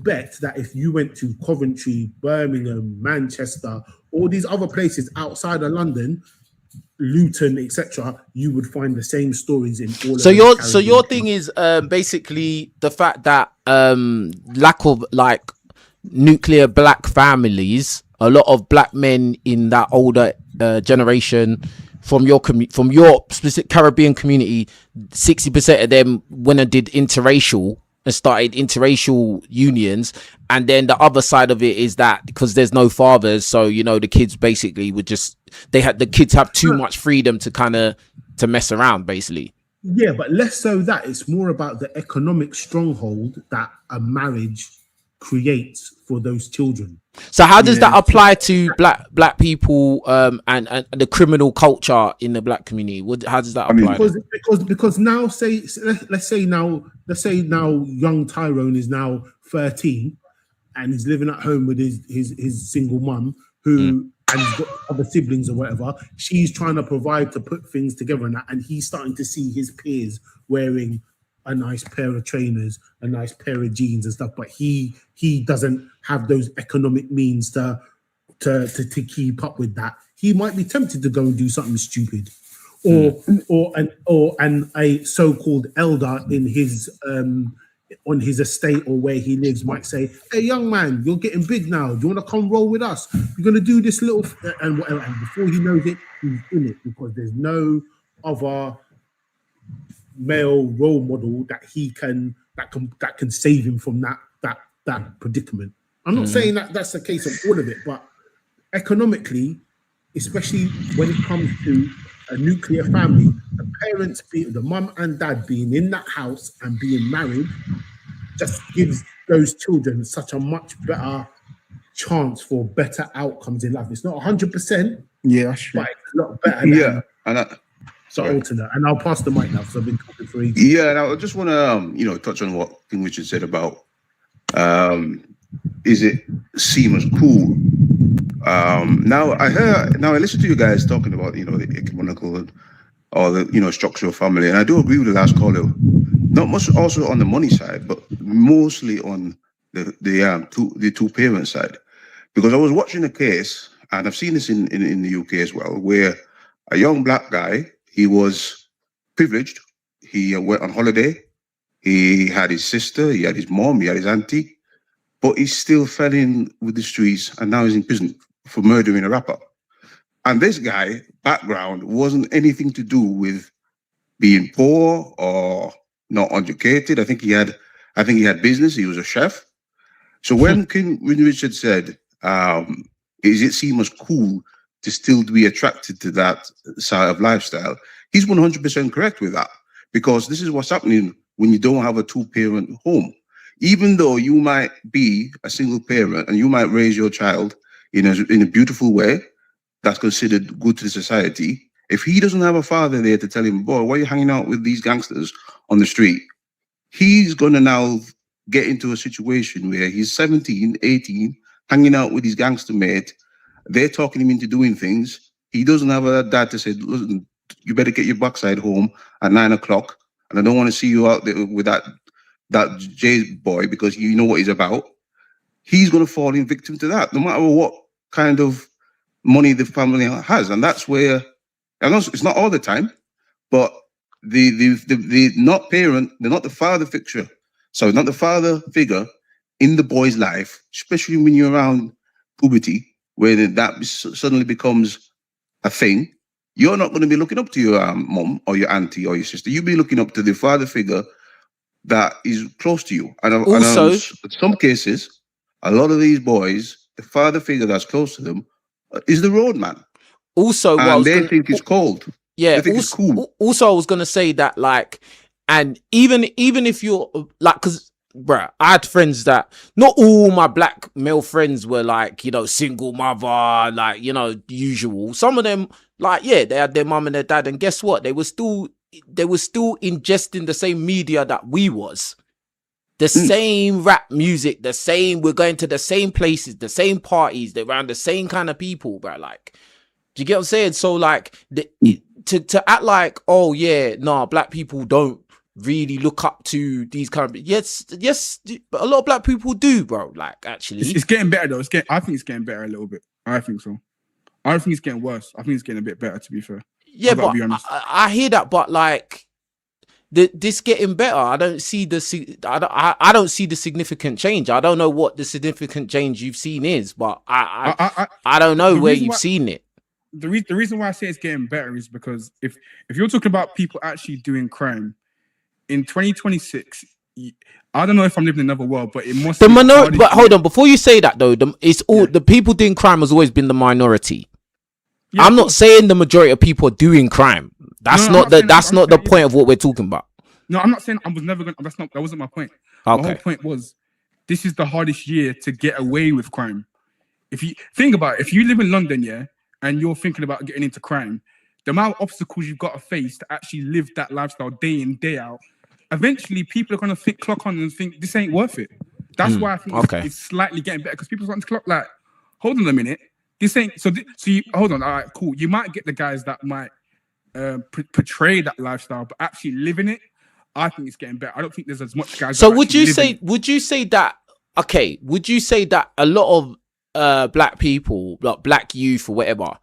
bet that if you went to Coventry, Birmingham, Manchester, all these other places outside of London, Luton, etc., you would find the same stories in all. So your thing is basically the fact that lack of like nuclear black families. A lot of black men in that older generation from your specific Caribbean community, 60% of them went and did interracial and started interracial unions. And then the other side of it is that because there's no fathers, so the kids basically would just the kids have too much freedom to mess around basically. Yeah, but less so that it's more about the economic stronghold that a marriage creates for those children. So how does that apply to black people and the criminal culture in the black community? How does that apply? Because now let's say now young Tyrone is now 13 and he's living at home with his single mum who and he's got other siblings or whatever. She's trying to provide to put things together and he's starting to see his peers wearing a nice pair of trainers, a nice pair of jeans and stuff, but he doesn't have those economic means to keep up with that. He might be tempted to go and do something stupid, or a so-called elder in his on his estate or where he lives might say, "Hey, young man, you're getting big now. Do you want to come roll with us? You're going to do this little..." And whatever. And before he knows it, he's in it because there's no other male role model that can save him from that predicament. I'm not saying that that's the case of all of it, but economically, especially when it comes to a nuclear family, the mum and dad being in that house and being married just gives those children such a much better chance for better outcomes in life. It's not 100%, Yeah, that's true. but it's a lot better than Sorry. alternate. And I'll pass the mic now because I've been talking for ages. Yeah, and I just want to touch on what King Richard said about is it seem as cool? Now I listened to you guys talking about the economical or the structure of family, and I do agree with the last caller. Not much also on the money side, but mostly on the two parent side, because I was watching a case, and I've seen this in the UK as well, where a young black guy, he was privileged. He went on holiday. He had his sister, he had his mom, he had his auntie, but he still fell in with the streets, and now he's in prison for murdering a rapper. And this guy background wasn't anything to do with being poor or not educated. I think he had business. He was a chef. So when King Richard said, "Is it seem as cool to still be attracted to that side of lifestyle?" He's 100% correct with that, because this is what's happening when you don't have a two-parent home. Even though you might be a single parent and you might raise your child in a beautiful way that's considered good to the society, if he doesn't have a father there to tell him, "Boy, why are you hanging out with these gangsters on the street?" He's going to now get into a situation where he's 17, 18, hanging out with his gangster mate. They're talking him into doing things. He doesn't have a dad to say, "Listen, you better get your backside home at 9 o'clock. And I don't want to see you out there with that J boy, because you know what he's about." He's going to fall in victim to that, no matter what kind of money the family has. And that's where, I know it's not all the time, but the not parent, they're not the father figure. So not the father figure in the boy's life, especially when you're around puberty, where that suddenly becomes a thing. You're not going to be looking up to your mom or your auntie or your sister. You'll be looking up to the father figure that is close to you. And also, in some cases, a lot of these boys, the father figure that's close to them is the roadman. Also, and they think it's cold. Yeah, they think it's cool. Also, I was going to say that, like, and even if you're like, because bruh, I had friends that, not all my black male friends were like, single mother, like, usual. Some of them, like, yeah, they had their mum and their dad, and guess what? They were still ingesting the same media that we was. The same rap music, the same, we're going to the same places, the same parties, they're around the same kind of people, bro. Like, do you get what I'm saying? So, like, to act like, oh yeah, nah, black people don't really look up to these kind of, yes, a lot of black people do, bro. Like, actually, it's getting better though. I think it's getting better a little bit. I think so. I don't think it's getting worse. I think it's getting a bit better, to be fair. Yeah, but I hear that, but like, this getting better, I don't see I don't see the significant change. I don't know what the significant change you've seen is, but I don't know where you've seen it. The reason why I say it's getting better is because if you're talking about people actually doing crime in 2026, I don't know if I'm living in another world, but it must. But hold on, before you say that though, the people doing crime has always been the minority. Yeah, I'm not saying the majority of people are doing crime. That's not the point of what we're talking about. No, I'm not saying I was never going. That wasn't my point. Okay. My whole point was, this is the hardest year to get away with crime. If you think about it, if you live in London, yeah, and you're thinking about getting into crime, the amount of obstacles you've got to face to actually live that lifestyle day in, day out, eventually people are going to clock on and think this ain't worth it. That's why I think it's slightly getting better, because people are starting to clock like, hold on a minute, this ain't so. Hold on, all right, cool. You might get the guys that might portray that lifestyle, but actually living it, I think it's getting better. I don't think there's as much guys. So would you say that a lot of black people, like black youth or whatever,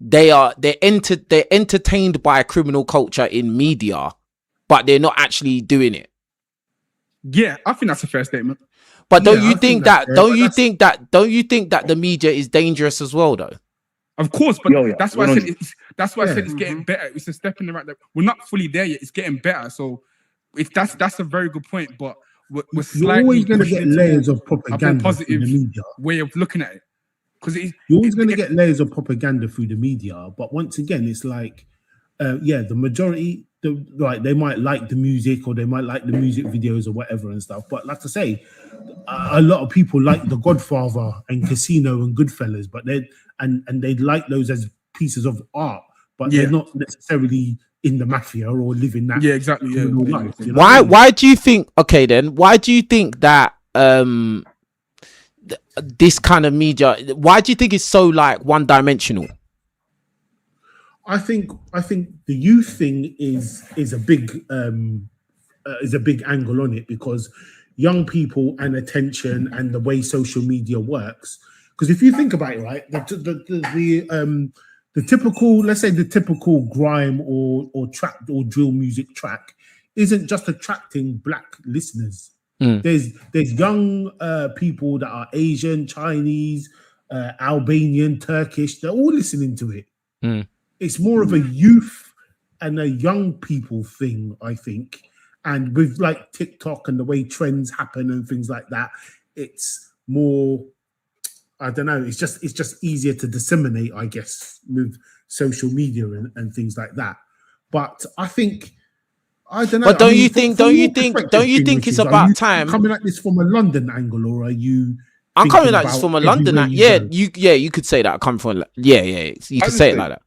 they're entertained by criminal culture in media, but they're not actually doing it? Yeah, I think that's a fair statement. But don't you think that the media is dangerous as well, though? Of course, but that's why I said That's why I said it's getting better. It's a step in the right direction. We're not fully there yet. It's getting better. So if that's a very good point. But we're You're slightly always going to pushing get into layers more- of propaganda positive through the media. way of looking at it. Because You're always going to get layers of propaganda through the media. But once again, it's like, the majority, they might like the music or they might like the music videos or whatever and stuff. But like I say, a lot of people like The Godfather and Casino and Goodfellas, but they like those as pieces of art, but they're not necessarily in the mafia or living that exactly. life. You know Why do you think? Okay, then why do you think that this kind of media? Why do you think it's so like one dimensional? I think the youth thing is a big angle on it, because young people and attention and the way social media works. Because if you think about it, right, the typical, let's say the typical grime or trap or drill music track isn't just attracting black listeners. There's young people that are Asian, Chinese, Albanian, Turkish. They're all listening to it. It's more of a youth and a young people thing, I think. And with like TikTok and the way trends happen and things like that, it's more, I don't know, it's just easier to disseminate, I guess, with social media and things like that. But I think, I don't know. But don't you think it's about time? Coming at this from a London angle, or are you? I'm coming at this from a London angle. You could say that. I come from you could say it like that.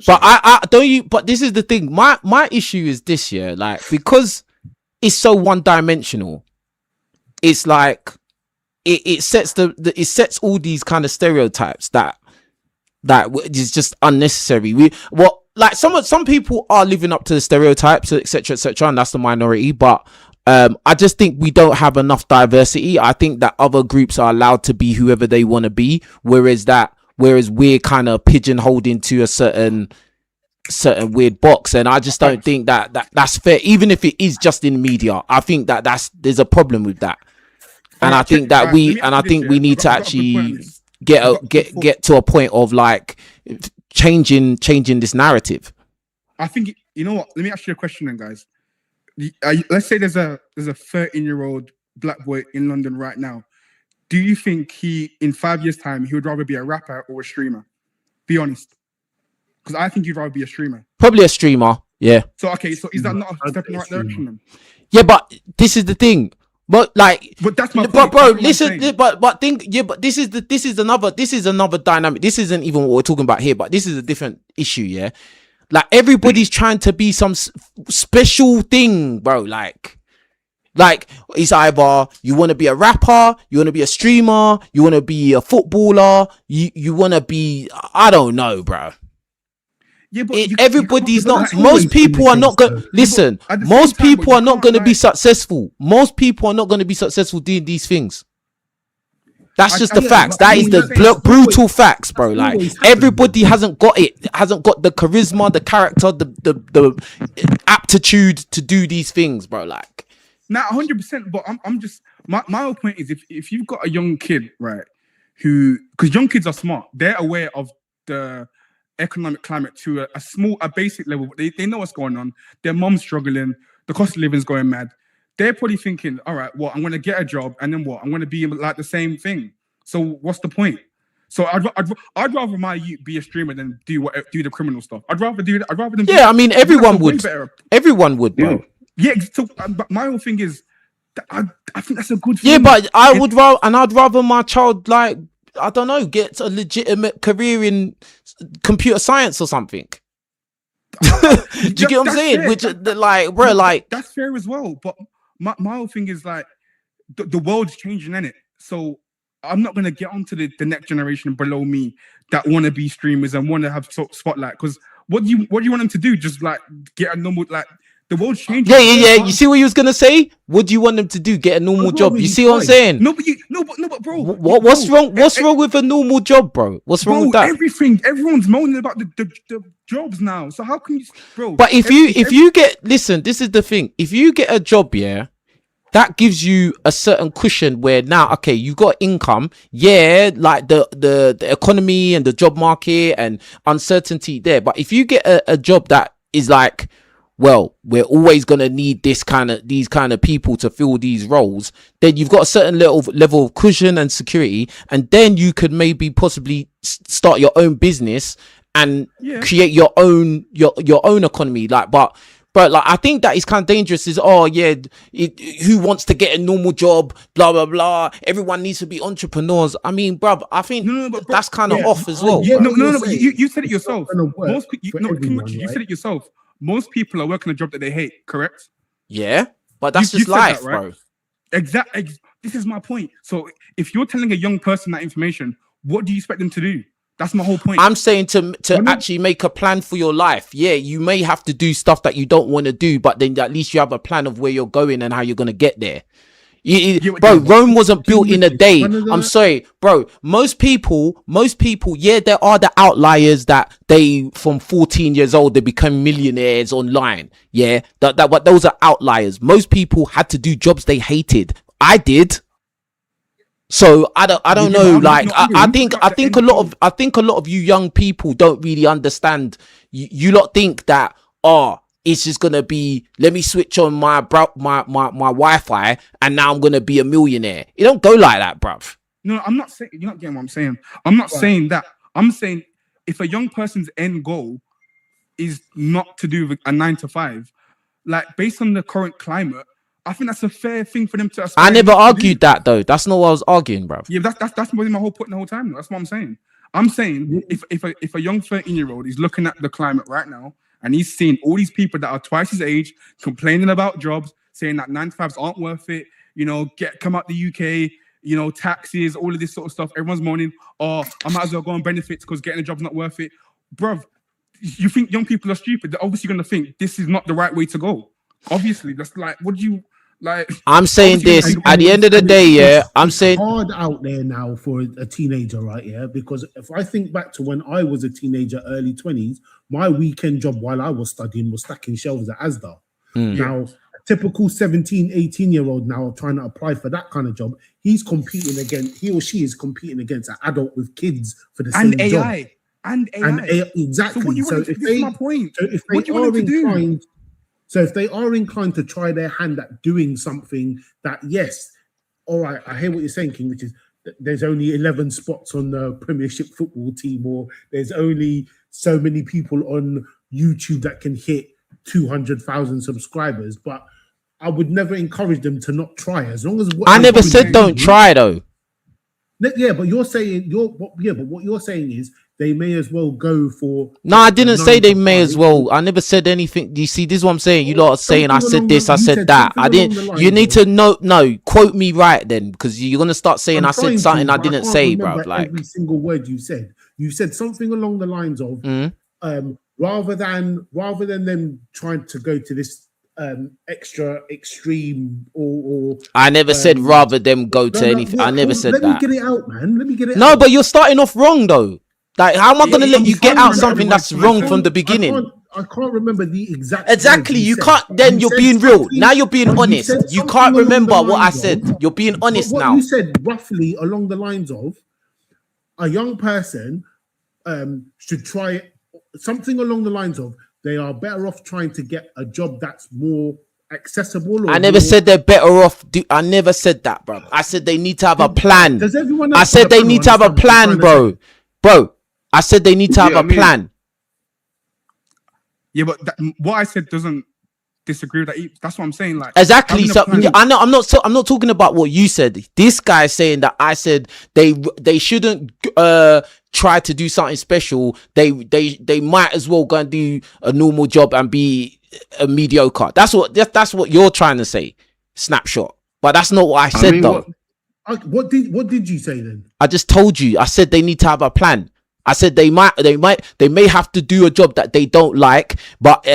But I don't you. But this is the thing. My issue is this year, like, because it's so one dimensional. It's like it sets it sets all these kind of stereotypes that is just unnecessary. Some people are living up to the stereotypes, etc., and that's the minority. But I just think we don't have enough diversity. I think that other groups are allowed to be whoever they want to be, whereas we're kind of pigeonholed into a certain weird box, and I just don't think that's fair. Even if it is just in media, I think there's a problem with that, and I think that we need to actually get to a point of like changing this narrative. I think, you know what? Let me ask you a question then, guys. Let's say there's a 13-year-old black boy in London right now. Do you think in 5 years' time, he would rather be a rapper or a streamer? Be honest. Because I think he'd rather be a streamer. Probably a streamer, yeah. So is that not a step in the right direction then? Yeah, but this is the thing. But that's my point. Bro, listen. But this is another dynamic. This isn't even what we're talking about here. But this is a different issue. Yeah, like everybody's trying to be some special thing, bro. Like it's either you want to be a rapper, you want to be a streamer, you want to be a footballer, you want to be, I don't know, bro. Yeah, but everybody's not. Most people are not going. Listen, most people are not going to be successful. Most people are not going to be successful doing these things. That's just the facts. That is the brutal facts, bro. Like everybody hasn't got it. Hasn't got the charisma, the character, the aptitude to do these things, bro. Like, nah, 100%. But I'm just my whole point is if you've got a young kid, right, because young kids are smart, they're aware of the economic climate to a basic level. They know what's going on. Their mom's struggling. The cost of living is going mad. They're probably thinking, all right, well, I'm going to get a job, and then what? I'm going to be like the same thing. So what's the point? So I'd rather my youth be a streamer than do the criminal stuff. I'd rather do that. I'd rather them. Yeah, I mean, everyone would. Everyone would, bro. Yeah. So my whole thing is, I think that's a good thing. Yeah, but I'd rather my child, like, I don't know, get a legitimate career in computer science or something. Do you get what I'm saying? Fair. Which, bro, that's fair as well. But my whole thing is like the world's changing, innit? So I'm not gonna get onto the next generation below me that want to be streamers and want to have spotlight. Because what do you want them to do? Just like get a normal the world's changing. Yeah. You see what you was gonna say? What do you want them to do? Get a normal job? You see what I'm saying? No, but bro. What's wrong? What's wrong with a normal job, bro? What's wrong with that? Everyone's moaning about the jobs now. So how can you, bro? But if you get, listen, this is the thing. If you get a job, yeah, that gives you a certain cushion where now, okay, you got income, yeah, like the economy and the job market and uncertainty there. But if you get a job that is like, well, we're always gonna need these kind of people to fill these roles, then you've got a certain level of cushion and security, and then you could maybe possibly start your own business and create your own economy. Like, but like, I think that is kind of dangerous. Is who wants to get a normal job? Blah blah blah. Everyone needs to be entrepreneurs. I mean, bruv, I think that's kind of off as well. No. But you said it yourself. You said it yourself. Most people are working a job that they hate. Correct? Yeah, but that's just life, that, right? Bro. Exactly. This is my point. So if you're telling a young person that information, what do you expect them to do? That's my whole point. I'm saying to actually make a plan for your life. Yeah, you may have to do stuff that you don't want to do, but then at least you have a plan of where you're going and how you're going to get there. Bro, Rome wasn't built in a day. I'm sorry, bro. Most people, yeah, there are the outliers that they, from 14 years old, they become millionaires online. Yeah, but those are outliers. Most people had to do jobs they hated. I did. So I don't know. Like, I think a lot of you young people don't really understand. You lot think that, it's just gonna be, let me switch on my Wi-Fi and now I'm gonna be a millionaire. It don't go like that, bruv. No, I'm not saying, you're not getting what I'm saying. I'm not saying that. I'm saying if a young person's end goal is not to do with a 9 to 5, like, based on the current climate, I think that's a fair thing for them to aspire. I never argued that though. That's not what I was arguing, bruv. Yeah, that's my whole point the whole time. That's what I'm saying. I'm saying if a young 13-year-old is looking at the climate right now and he's seeing all these people that are twice his age complaining about jobs, saying that 9 to 5s aren't worth it, come out the UK, taxes, all of this sort of stuff. Everyone's moaning, I might as well go on benefits because getting a job's not worth it. Bruv, you think young people are stupid? They're obviously going to think this is not the right way to go. Obviously, that's like, what do you... Like, I'm saying this at the end of the day, yeah. I'm saying hard out there now for a teenager, right? Yeah, because if I think back to when I was a teenager, early 20s, my weekend job while I was studying was stacking shelves at Asda. Now, a typical 17, 18-year-old now trying to apply for that kind of job, he or she is competing against an adult with kids for the same AI. job. And AI. Exactly. So this is my point. What do you want to do? So if they are inclined to try their hand at doing something that, yes, all right, I hear what you're saying, King, which is there's only 11 spots on the Premiership football team, or there's only so many people on YouTube that can hit 200,000 subscribers. But I would never encourage them to not try, as long as... I never said don't try, though. Yeah, but you're saying... but what you're saying is they may as well go for... No, I didn't say they may as well. I never said anything. You see, this is what I'm saying. You lot are saying I said this, I said that. I didn't... You need to know... No, quote me right then, because you're going to start saying I said something I didn't say, bro. Like, every single word you said. You said something along the lines of, rather than them trying to go to this extra extreme or I never said rather them go to anything. I never said that. Let me get it out, man. Let me get it out. No, but you're starting off wrong, though. Like, how am I going to let you get out something that's wrong from the beginning? I can't remember the exact... Exactly. You can't... Then you're being real. Now you're being honest. You can't remember what I said. You're being honest now. What you said roughly along the lines of a young person should try something along the lines of they are better off trying to get a job that's more accessible. I never said they're better off. I never said that, bro. I said they need to have a plan. Does everyone I said they need to have a plan, bro. I said they need to have a plan. Yeah, but what I said doesn't disagree with that. That's what I'm saying. Like, exactly. So I know I'm not talking about what you said. This guy saying that I said they shouldn't try to do something special. They might as well go and do a normal job and be a mediocre. That's what you're trying to say, Snapshot. But that's not what I said, though. What did you say then? I just told you. I said they need to have a plan. I said they may have to do a job that they don't like, but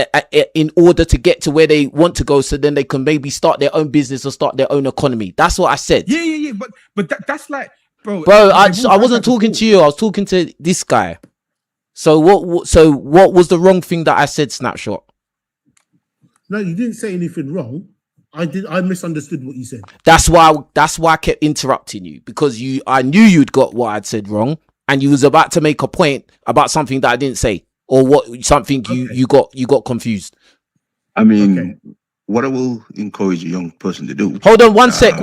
in order to get to where they want to go, so then they can maybe start their own business or start their own economy. That's what I said. Yeah. But that's like, bro. I wasn't talking to you. I was talking to this guy. So what was the wrong thing that I said, Snapshot? No, you didn't say anything wrong. I misunderstood what you said. That's why I kept interrupting you, because I knew you'd got what I'd said wrong, and you was about to make a point about something that I didn't say, or something you got confused. I mean, what I will encourage a young person to do. Hold on one sec,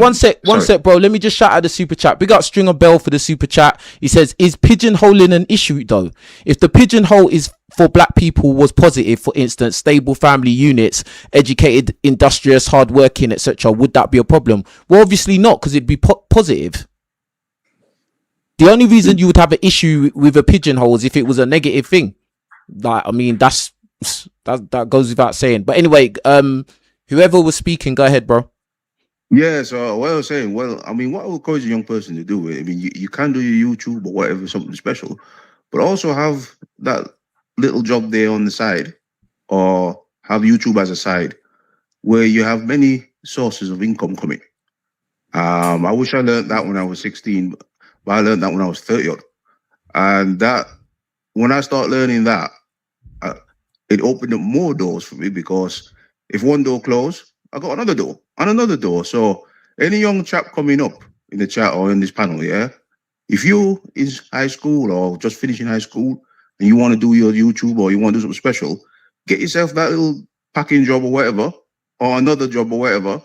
bro. Let me just shout out the super chat. Big up Stringer Bell for the super chat. He says, is pigeonholing an issue though? If the pigeonhole is for black people was positive, for instance, stable family units, educated, industrious, hardworking, etc., would that be a problem? Well, obviously not, because it'd be positive. The only reason you would have an issue with a pigeonhole is if it was a negative thing. Like, I mean, that goes without saying. But anyway, whoever was speaking, go ahead, bro. Yeah, so what I was saying, well, I mean, what I would encourage a young person to do, I mean, you can do your YouTube or whatever, something special, but also have that little job there on the side, or have YouTube as a side, where you have many sources of income coming. I wish I learned that when I was 16, but I learned that when I was 30 odd. And that, when I start learning that, it opened up more doors for me, because if one door closed, I got another door and another door. So any young chap coming up in the chat or in this panel, yeah, if you is high school or just finishing high school and you want to do your YouTube or you want to do something special, get yourself that little packing job or whatever, or another job or whatever,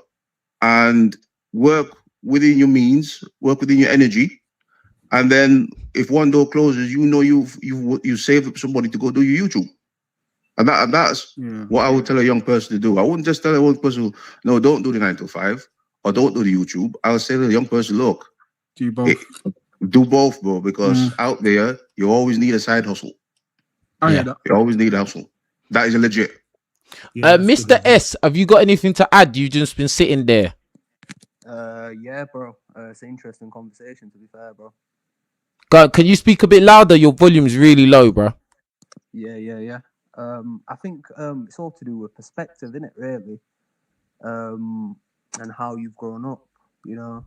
and work within your means, work within your energy. And then if one door closes, you know you've saved up somebody to go do your YouTube. And that's what I would tell a young person to do. I wouldn't just tell a young person, no, don't do the 9 to 5 or don't do the YouTube. I'll say to the young person, look, do both. Do both, bro, because out there, you always need a side hustle. You always need a hustle. That is legit. Yeah, Mr. S, have you got anything to add? You've just been sitting there. Yeah, bro. It's an interesting conversation, to be fair, bro. God, can you speak a bit louder? Your volume's really low, bro. Yeah. I think it's all to do with perspective, isn't it, really? And how you've grown up, you know.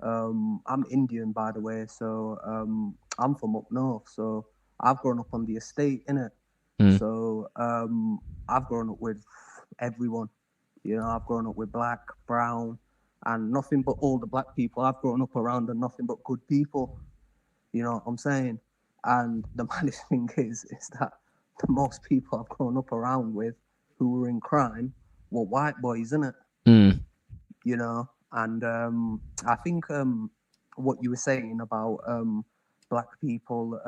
I'm Indian, by the way, so I'm from up north, so I've grown up on the estate, innit? So I've grown up with everyone, you know. I've grown up with black, brown, and nothing but all the black people I've grown up around are nothing but good people, you know what I'm saying? And the maddest thing is that the most people I've grown up around with who were in crime were white boys, innit? You know, and I think what you were saying about black people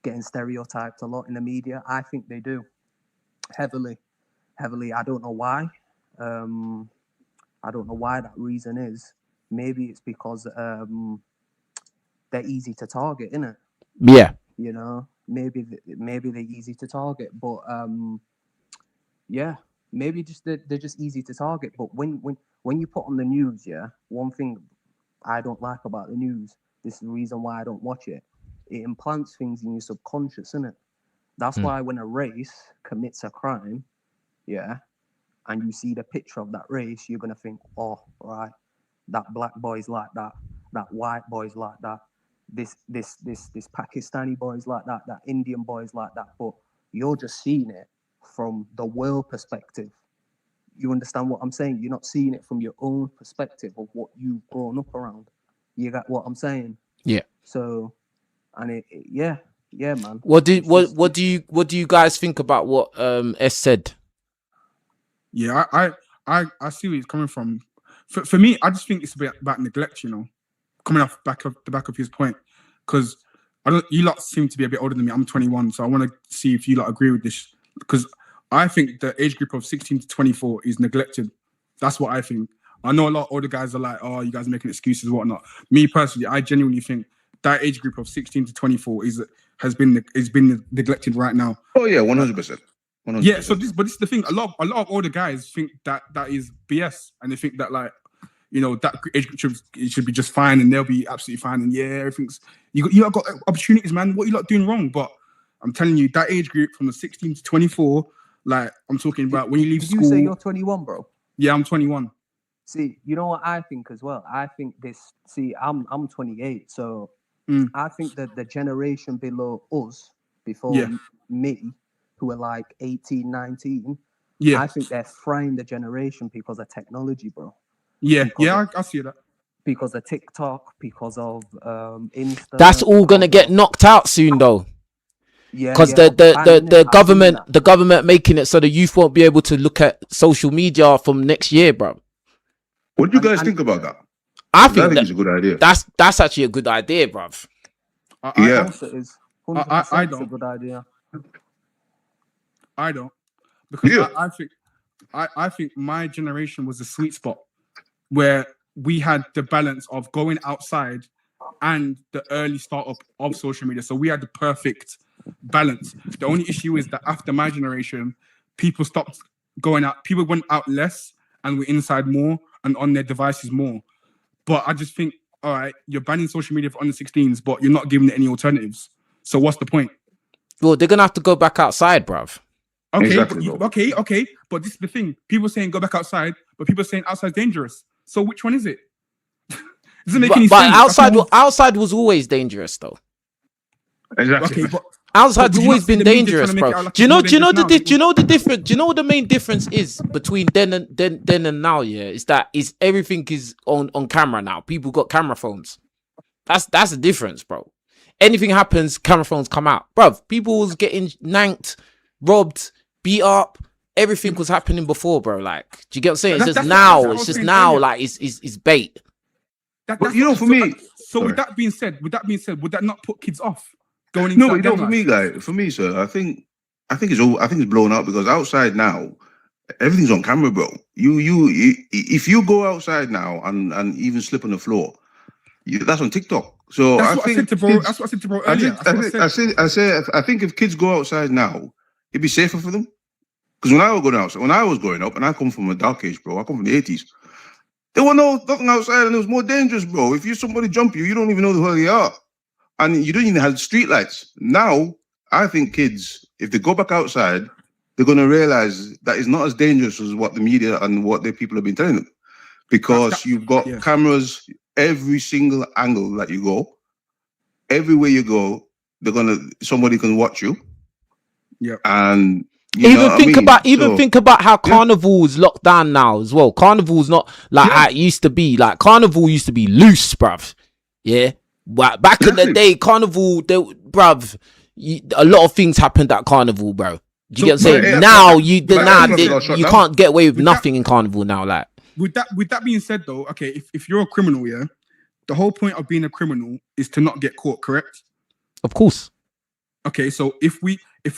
getting stereotyped a lot in the media, I think they do heavily. I don't know why. I don't know why that reason is. Maybe it's because they're easy to target, innit? Yeah. You know, maybe they're easy to target, but yeah, maybe they're just easy to target. But when you put on the news, yeah, one thing I don't like about the news, this is the reason why I don't watch it. It implants things in your subconscious, innit? That's why when a race commits a crime, yeah, and you see the picture of that race, you're gonna think, oh, right, that black boy's like that white boy's like that, this Pakistani boy's like that Indian boy's like that. But you're just seeing it from the world perspective. You understand what I'm saying? You're not seeing it from your own perspective of what you've grown up around. You got what I'm saying? Yeah. So, and yeah, man. What do you guys think about what S said? Yeah, I see where he's coming from. For me, I just think it's a bit about neglect, you know, coming off the back of his point, because you lot seem to be a bit older than me. I'm 21, so I want to see if you lot agree with this, because I think the age group of 16 to 24 is neglected. That's what I think. I know a lot of older guys are like, oh, you guys are making excuses and whatnot. Me personally, I genuinely think that age group of 16 to 24 has been neglected right now. Oh yeah, 100%. Yeah, so this is the thing. A lot of older guys think that is BS, and they think that, like, you know, that age group should be just fine, and they'll be absolutely fine, and yeah, everything's you got opportunities, man. What are you lot doing wrong? But I'm telling you, that age group from the 16 to 24, like I'm talking about, when you leave school. You say you're 21, bro? Yeah, I'm 21. See, you know what I think as well? I think this. See, I'm 28, so I think that the generation below us, before me, who are like 18, 19, Yeah, I think they're frying the generation because of technology, bro. yeah, Because yeah. of, I see that. because of TikTok, because of Insta. That's all gonna because get of, knocked out soon, though. yeah, Because yeah. But we can, innit? I've seen that. the government making it so the youth won't be able to look at social media from next year, bro. What do you guys And think about that? I 'Cause I think think that it's a good idea. that's actually a good idea, bruv. I, of Yeah. course it is. I, 100% I it's a don't. good idea. I don't, because Yeah. I think my generation was the sweet spot where we had the balance of going outside and the early startup of social media. So we had the perfect balance. The only issue is that after my generation, people stopped going out. People went out less and were inside more and on their devices more. But I just think, all right, you're banning social media for under 16s, but you're not giving it any alternatives. So what's the point? Well, they're gonna have to go back outside, bruv. Okay, Exactly, but bro. okay, but this is the thing. People saying go back outside, but people saying outside's dangerous. So which one is it? Doesn't make any But sense. That's outside, more- outside was always dangerous, though. Exactly. okay, but Outside's would you always not see been the media dangerous, trying to make bro. it out like Do you it's know? more Do you know the? dangerous Do you know the difference? Do you know what the main difference is between then and now? Yeah, is that is everything is on camera now. People got camera phones. That's the difference, bro. Anything happens, camera phones come out, bro. People was getting nanked, robbed, beat up. Everything was happening before, bro. Like, do you get what I'm saying? It's just that's now. what I It's was just saying now. earlier. Like, it's bait. But you know, for me, so sorry. with that being said, would that not put kids off going into No, that you know, gang for life? me, guy, for me, sir, I think it's blown out because outside now, everything's on camera, bro. If you go outside now and even slip on the floor, that's on TikTok. So That's I what I think said to bro. kids- That's what I said to bro I earlier. think, I think if kids go outside now, it'd be safer for them. Because when I was growing up, and I come from a dark age, bro. I come from the 80s. There was nothing outside, and it was more dangerous, bro. If somebody jump you, you don't even know who they are, and you don't even have street lights. Now, I think kids, if they go back outside, they're gonna realize that it's not as dangerous as what the media and what the people have been telling them, because you've got cameras every single angle that you go, everywhere you go, somebody can watch you. Yeah, and Think about how Carnival is locked down now as well. Carnival's not like how it used to be. Like Carnival used to be loose, bruv. Yeah, but back in the day, Carnival, bruv, a lot of things happened at Carnival, bro. Do you get what I'm saying? Now you can't get away with nothing in Carnival now. Like with that being said, though, okay, if you're a criminal, yeah, the whole point of being a criminal is to not get caught, correct? Of course. Okay, so if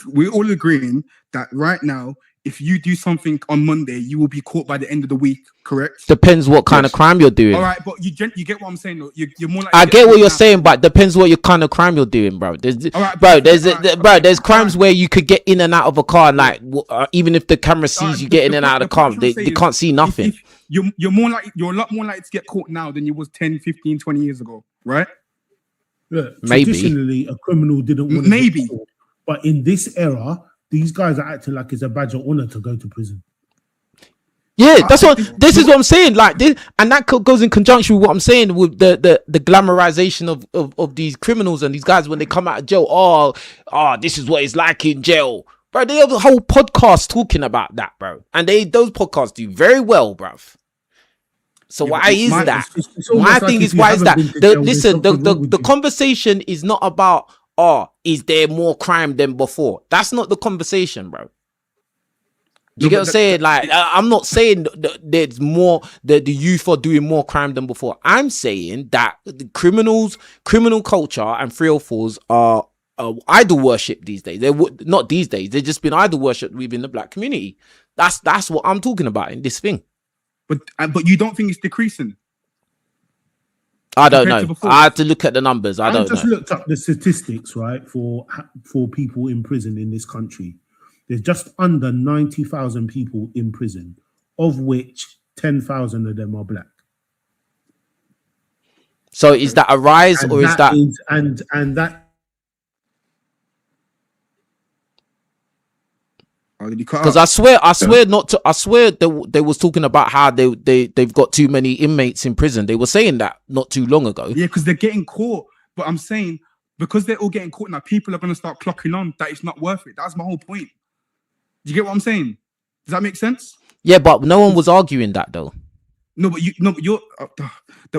we're all agreeing that right now, if you do something on Monday, you will be caught by the end of the week, correct? Depends what kind of crime you're doing. All right, but you get what I'm saying, though. You're more like I get what you're saying, but depends what your kind of crime you're doing, bro. There's crimes where you could get in and out of a car, and like even if the camera sees you getting in and out of the car, they can't see nothing. You're a lot more likely to get caught now than you was 10, 15, 20 years ago, right? Look, Maybe. Traditionally, a criminal didn't want to get caught, but in this era, these guys are acting like it's a badge of honor to go to prison. Yeah, this is what I'm saying. Like this, and that goes in conjunction with what I'm saying with the glamorization of these criminals and these guys when they come out of jail. Oh, this is what it's like in jail, bro. They have a whole podcast talking about that, bro, and those podcasts do very well, bro. So why is that? My thing is, why is that? Listen, the conversation is not about, is there more crime than before? That's not the conversation, bro. You get what I'm saying? Like, I'm not saying that there's more, that the youth are doing more crime than before. I'm saying that the criminal culture and 304s are idol worship these days. They're not these days. They've just been idol worship within the black community. That's what I'm talking about in this thing. But you don't think it's decreasing? I don't know. I had to look at the numbers. I just looked up the statistics, right, for people in prison in this country. There's just under 90,000 people in prison, of which 10,000 of them are black. So is that a rise, or is that? And that? Because I swear they was talking about how they've got too many inmates in prison. They were saying that not too long ago. Yeah, because they're getting caught. But I'm saying, because they're all getting caught now, people are going to start clocking on that it's not worth it. That's my whole point. Do you get what I'm saying? Does that make sense? Yeah, but no one was arguing that though. No, but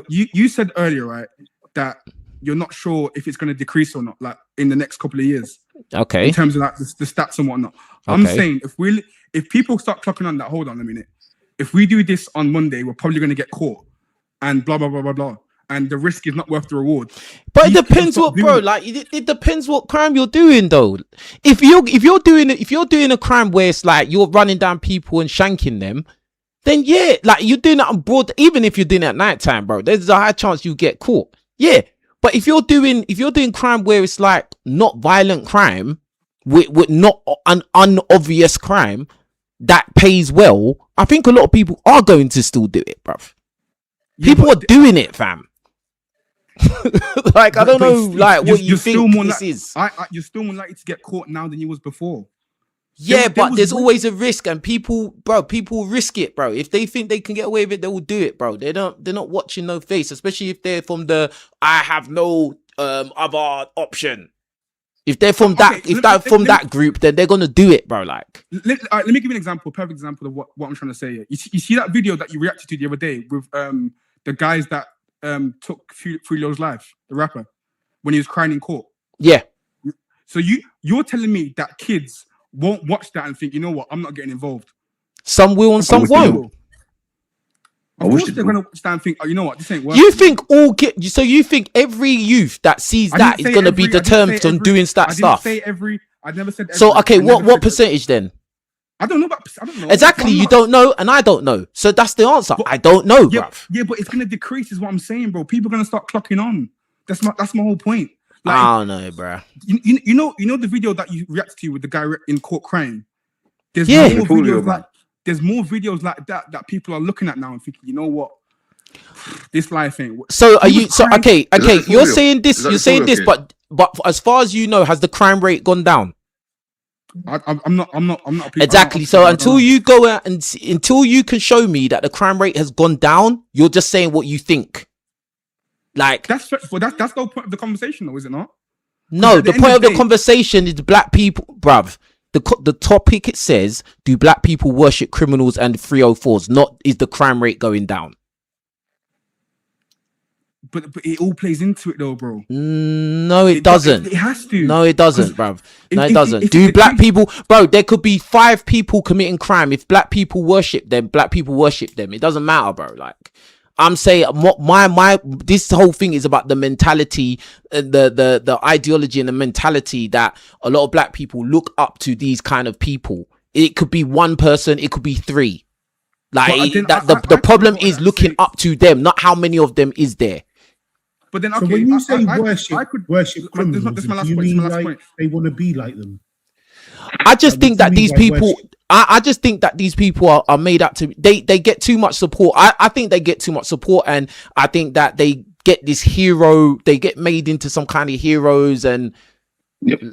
you said earlier, right, that you're not sure if it's going to decrease or not, like in the next couple of years. Okay. In terms of like the stats and whatnot. I'm saying if people start clocking on that, hold on a minute. If we do this on Monday, we're probably going to get caught, and blah blah blah blah blah. And the risk is not worth the reward. But it depends what, bro. Like it depends what crime you're doing, though. If you're doing a crime where it's like you're running down people and shanking them, then yeah, like you're doing it on broad. Even if you're doing it at nighttime, bro, there's a high chance you get caught. Yeah, but if you're doing crime where it's like not violent crime, with not an unobvious crime that pays well, I think a lot of people are going to still do it, bro. People are doing it, fam. Like I don't know, like what you think this is. You're still more likely to get caught now than you was before. Yeah, but there's always a risk, and people risk it, bro. If they think they can get away with it, they will do it, bro. They're not watching no face, especially if they're from the I have no other option. If they're from that group, then they're gonna do it, bro. Like, let me give you an example, perfect example of what I'm trying to say here. You see that video that you reacted to the other day with the guys that took Fulo's life, the rapper, when he was crying in court. Yeah. So you're telling me that kids won't watch that and think, you know what, I'm not getting involved. Some will and some won't. Of course they're gonna watch that and think, oh, you know what, this ain't working. You think so you think every youth that sees that is gonna be determined from doing that stuff? I never said every. So okay, what percentage then? I don't know. Exactly, you don't know, and I don't know. So that's the answer. I don't know, bruv. Yeah, but it's gonna decrease, is what I'm saying, bro. People are gonna start clocking on. That's my whole point. Like, I don't know, bro. You know the video that you reacted to with the guy in court crying. There's more videos like that people are looking at now and thinking, you know what, this life ain't. So are you? So okay. You're saying this. You're saying this, but as far as you know, has the crime rate gone down? I'm not. Exactly. So until you go out and until you can show me that the crime rate has gone down, you're just saying what you think. Like that's the whole point of the conversation, though, is it not? No, the point of the conversation is black people, bruv. The topic, it says, do black people worship criminals and 304s? Not is the crime rate going down? But it all plays into it, though, bro. No, it doesn't. It has to. No, it doesn't, bruv. No, it doesn't. Do black people, bro? There could be 5 people committing crime. If black people worship them, black people worship them. It doesn't matter, bro. Like, I'm saying, this whole thing is about the mentality, the ideology and the mentality that a lot of black people look up to these kind of people. It could be one person, it could be 3. Like the problem is looking up to them, not how many of them is there. But then, okay, so when you say worship criminals, do you mean like they want to be like them? I just think that these people, I just think that these people are made up to. They get too much support. I think they get too much support, and I think that they get this hero. They get made into some kind of heroes, and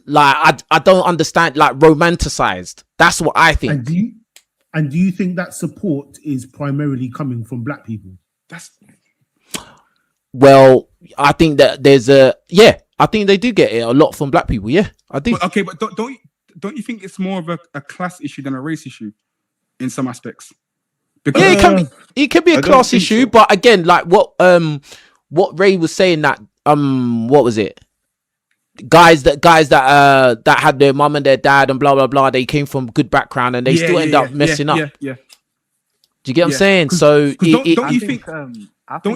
like I don't understand, like romanticized. That's what I think. And do you think that support is primarily coming from black people? Well, I think that I think they do get it a lot from black people. Yeah, I do. But, okay, but don't you think it's more of a class issue than a race issue in some aspects? Because it can be a class issue, but again, like what Ray was saying, that what was it? Guys that had their mum and their dad and blah blah blah, they came from good background and they still end up messing up. Yeah. Do you get what I'm saying? So don't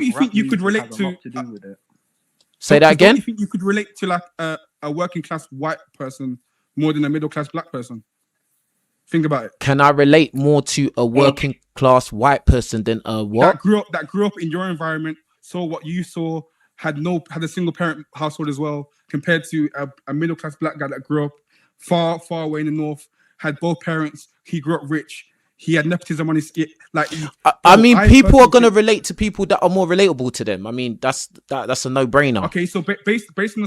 you think you could relate to do with it? Say that again? Don't you think you could relate to like a working class white person more than a middle class black person? Think about it. Can I relate more to a working class white person than a what? That grew up in your environment, saw what you saw, had a single parent household as well, compared to a middle class black guy that grew up far away in the north, had both parents, he grew up rich, he had nepotism on his skin. Like, I mean, people are gonna relate to people that are more relatable to them. I mean, that's a no brainer. Okay, so based on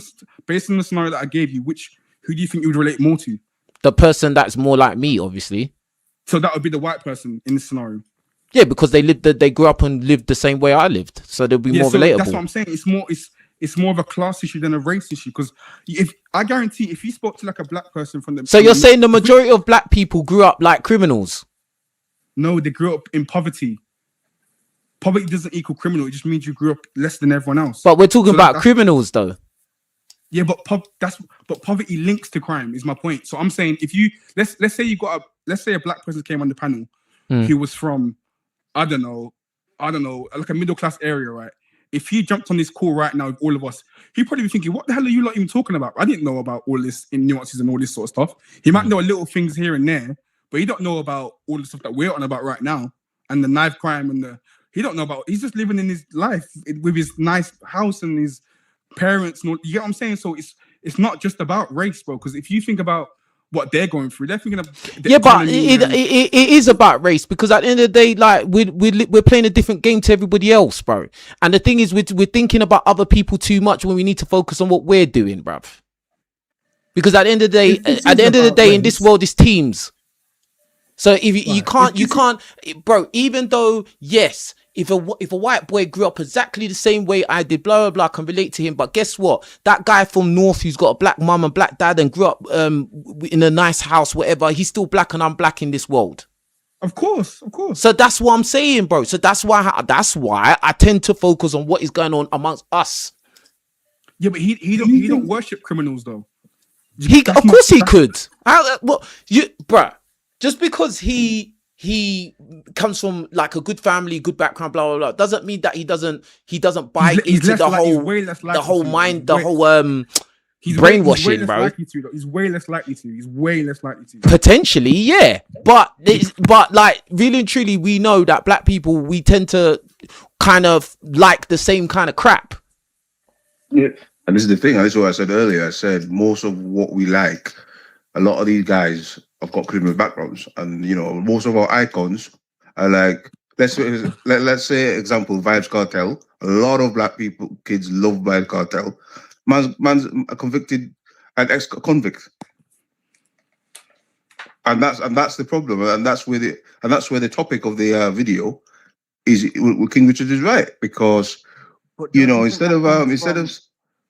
the scenario that I gave you, who do you think you would relate more to? The person that's more like me, obviously. So that would be the white person in this scenario. Yeah, because they grew up and lived the same way I lived, so they'll be more relatable. That's what I'm saying. It's more of a class issue than a race issue. Because I guarantee, if you spoke to like a black person from the, so you're saying the majority of black people grew up like criminals? No, they grew up in poverty. Poverty doesn't equal criminal. It just means you grew up less than everyone else. But we're talking about criminals, though. Yeah, but poverty links to crime is my point. So I'm saying if you let's say you got let's say a black person came on the panel who was from I don't know, like a middle class area, right? If he jumped on this call right now with all of us, he'd probably be thinking, what the hell are you lot even talking about? I didn't know about all this in nuances and all this sort of stuff. He might know little things here and there, but he don't know about all the stuff that we're on about right now and the knife crime and he don't know about. He's just living in his life with his nice house and his parents. And all, you get what I'm saying? So it's not just about race, bro. Because if you think about what they're going through, they're thinking of but it is about race, because at the end of the day, like we're playing a different game to everybody else, bro. And the thing is, we're thinking about other people too much when we need to focus on what we're doing, bruv. Because at the end of the day, in this world, it's teams. So if you can't, bro. Even though, yes, if a white boy grew up exactly the same way I did, blah blah blah, I can relate to him. But guess what? That guy from North who's got a black mum and black dad and grew up in a nice house, whatever, he's still black and I'm black in this world. Of course. So that's what I'm saying, bro. So that's why I tend to focus on what is going on amongst us. Yeah, but he don't worship criminals though. Of course he could. Bruh. Just because he comes from like a good family, good background, blah blah blah, doesn't mean that he doesn't buy into the whole brainwashing, bro. He's way less likely to. Potentially, yeah, but like really and truly, we know that black people, we tend to kind of like the same kind of crap. Yeah, and this is the thing. This is what I said earlier. I said most of what we like, a lot of these guys have got criminal backgrounds, and you know, most of our icons are like, let's say example, Vybz Kartel. A lot of black kids love Vybz Kartel. Man's a convicted and ex-convict, and that's the problem, and that's where the topic of the video is. King Richard is right, because you know, instead of.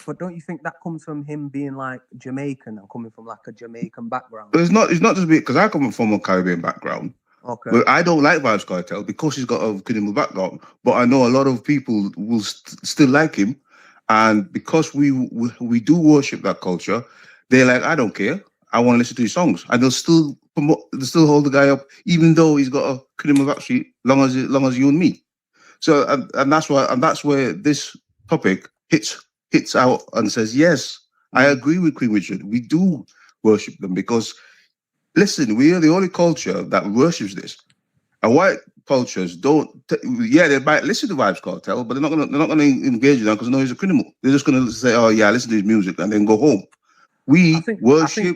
But don't you think that comes from him being like Jamaican and coming from like a Jamaican background? But it's not just because I come from a Caribbean background. Okay. But I don't like Vybz Kartel because he's got a criminal background. But I know a lot of people will still like him, and because we do worship that culture, they're like, I don't care. I want to listen to his songs, and they'll still hold the guy up, even though he's got a criminal background, long as you and me. So and that's where this topic hits out and says, yes, I agree with Queen Richard. We do worship them because, listen, we are the only culture that worships this. And white cultures don't. They might listen to Vybz Kartel, but they're not gonna engage in that because they know he's a criminal. They're just gonna say, oh yeah, listen to his music and then go home. I think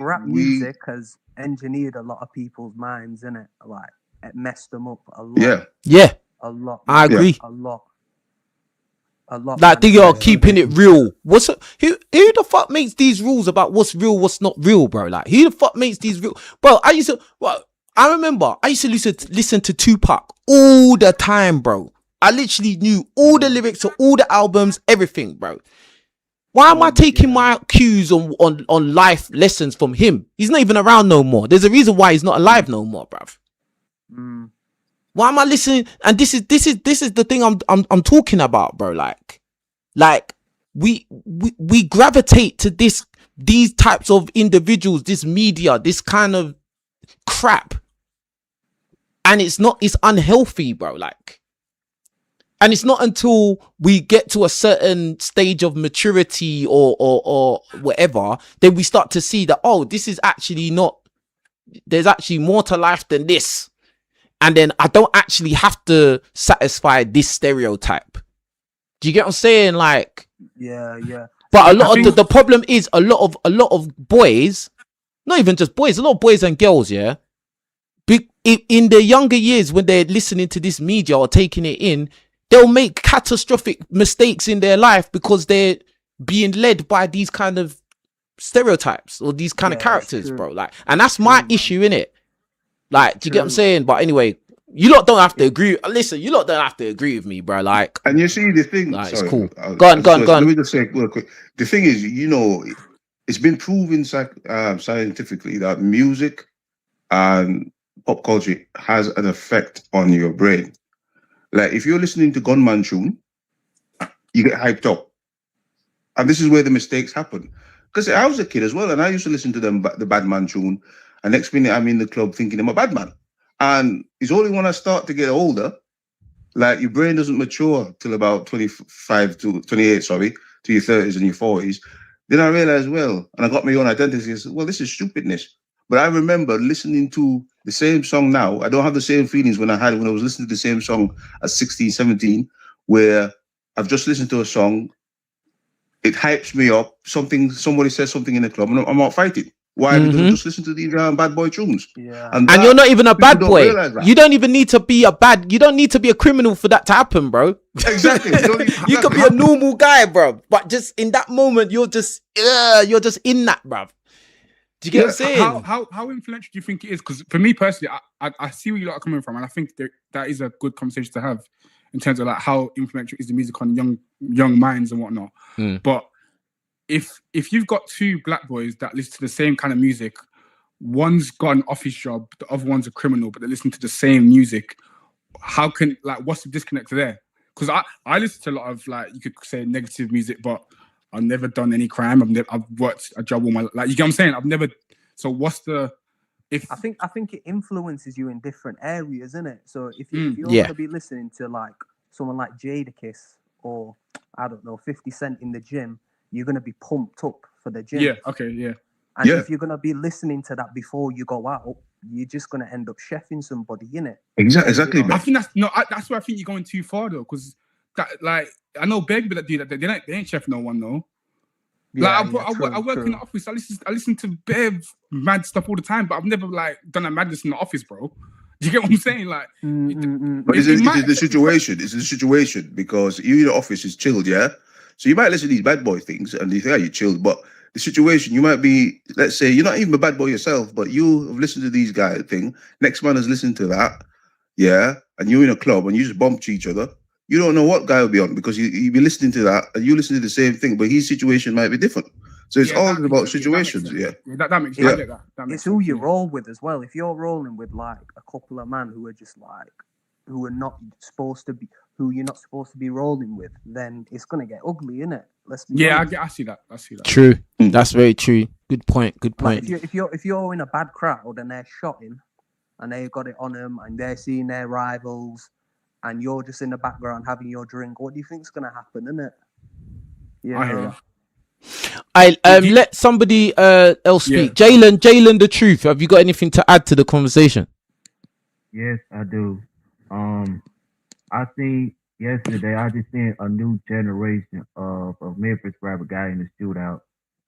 rap music has engineered a lot of people's minds, innit? Like it messed them up a lot. Yeah. A lot. I agree. A lot. Like they are keeping it real. Who the fuck makes these rules about what's real, what's not real, bro? Like who the fuck makes these real, bro? I remember I used to listen to Tupac all the time, bro. I literally knew all the lyrics to all the albums, everything, bro. Why am I taking my cues on life lessons from him? He's not even around no more. There's a reason why he's not alive no more, bruv. Why am I listening? And this is the thing I'm talking about, bro. Like we gravitate to these types of individuals, this media, this kind of crap, and it's unhealthy, bro. Like, and it's not until we get to a certain stage of maturity or whatever, then we start to see that, oh, this is actually not. There's actually more to life than this. And then I don't actually have to satisfy this stereotype. Do you get what I'm saying? Like, yeah. But the problem is a lot of boys, not even just boys, a lot of boys and girls, yeah. In their younger years, when they're listening to this media or taking it in, they'll make catastrophic mistakes in their life because they're being led by these kind of stereotypes or these kind of characters, bro. Like, and that's my issue, innit? Like, do you get what I'm saying? But anyway, you lot don't have to agree. Listen, you lot don't have to agree with me, bro. Like, and you see the thing. Like, sorry, it's cool. Go on. Let me just say real quick. The thing is, you know, it's been proven scientifically that music and pop culture has an effect on your brain. Like if you're listening to Gunman tune, you get hyped up, and this is where the mistakes happen. Because I was a kid as well, and I used to listen to the Bad Man tune, and next minute I'm in the club thinking I'm a bad man. And it's only when I start to get older, like your brain doesn't mature till about 25 to 28, sorry, to your 30s and your 40s. Then I realized, well, and I got my own identity. I said, well, this is stupidness. But I remember listening to the same song now. I don't have the same feelings when I had when I was listening to the same song at 16, 17, where I've just listened to a song. It hypes me up. Somebody says something in the club, and I'm out fighting. Why? Because I just listen to these bad boy tunes. Yeah. And you're not even a bad boy. You don't even need to be you don't need to be a criminal for that to happen, bro. Exactly. You could be a normal guy, bro. But just in that moment, you're just in that, bro. Do you get what I'm saying? How influential do you think it is? Because for me personally, I see where you lot are coming from, and I think that is a good conversation to have in terms of like how influential is the music on young minds and whatnot. But if you've got two black boys that listen to the same kind of music, one's got an office job, the other one's a criminal, but they listen to the same music, how can, like, what's the disconnect there? Because I listen to a lot of, like, you could say negative music, but I've never done any crime. I've worked a job all my, like, you get what I'm saying? I've never. So what's the? I think it influences you in different areas, isn't it? So if you're gonna be listening to like someone like Jadakiss or I don't know 50 Cent in the gym, you're gonna be pumped up for the gym. Yeah. Okay. Yeah. And if you're gonna be listening to that before you go out, you're just gonna end up chefing somebody, innit? Exactly. I think that's where I think you're going too far though, because that, like, I know big people that do that. They ain't chef no one though. Yeah, like I work in the office. I listen to bare mad stuff all the time, but I've never like done a madness in the office, bro. Do you get what I'm saying? Like, but it's the situation. It's the situation because you in the office is chilled, yeah. So you might listen to these bad boy things and you think, you're chilled, but the situation, you might be, let's say, you're not even a bad boy yourself, but you have listened to these guys thing. Next man has listened to that, yeah, and you're in a club and you just bump to each other. You don't know what guy will be on because you be listening to that and you listen to the same thing, but his situation might be different. So it's all about situations. That makes sense. I get that. It's who you roll with as well. If you're rolling with like a couple of men who are just like, who are not supposed to be, who you're not supposed to be rolling with, then it's gonna get ugly, innit? Let's be honest. I see that. True. That's very true. Good point. Like if you're in a bad crowd and they're shotting and they've got it on them and they're seeing their rivals, and you're just in the background having your drink, what do you think's gonna happen, innit? Yeah. I hear you. Let somebody else speak. Jalen, the truth. Have you got anything to add to the conversation? Yes, I do. I think yesterday I just seen a new generation of Memphis rapper guy in the shootout,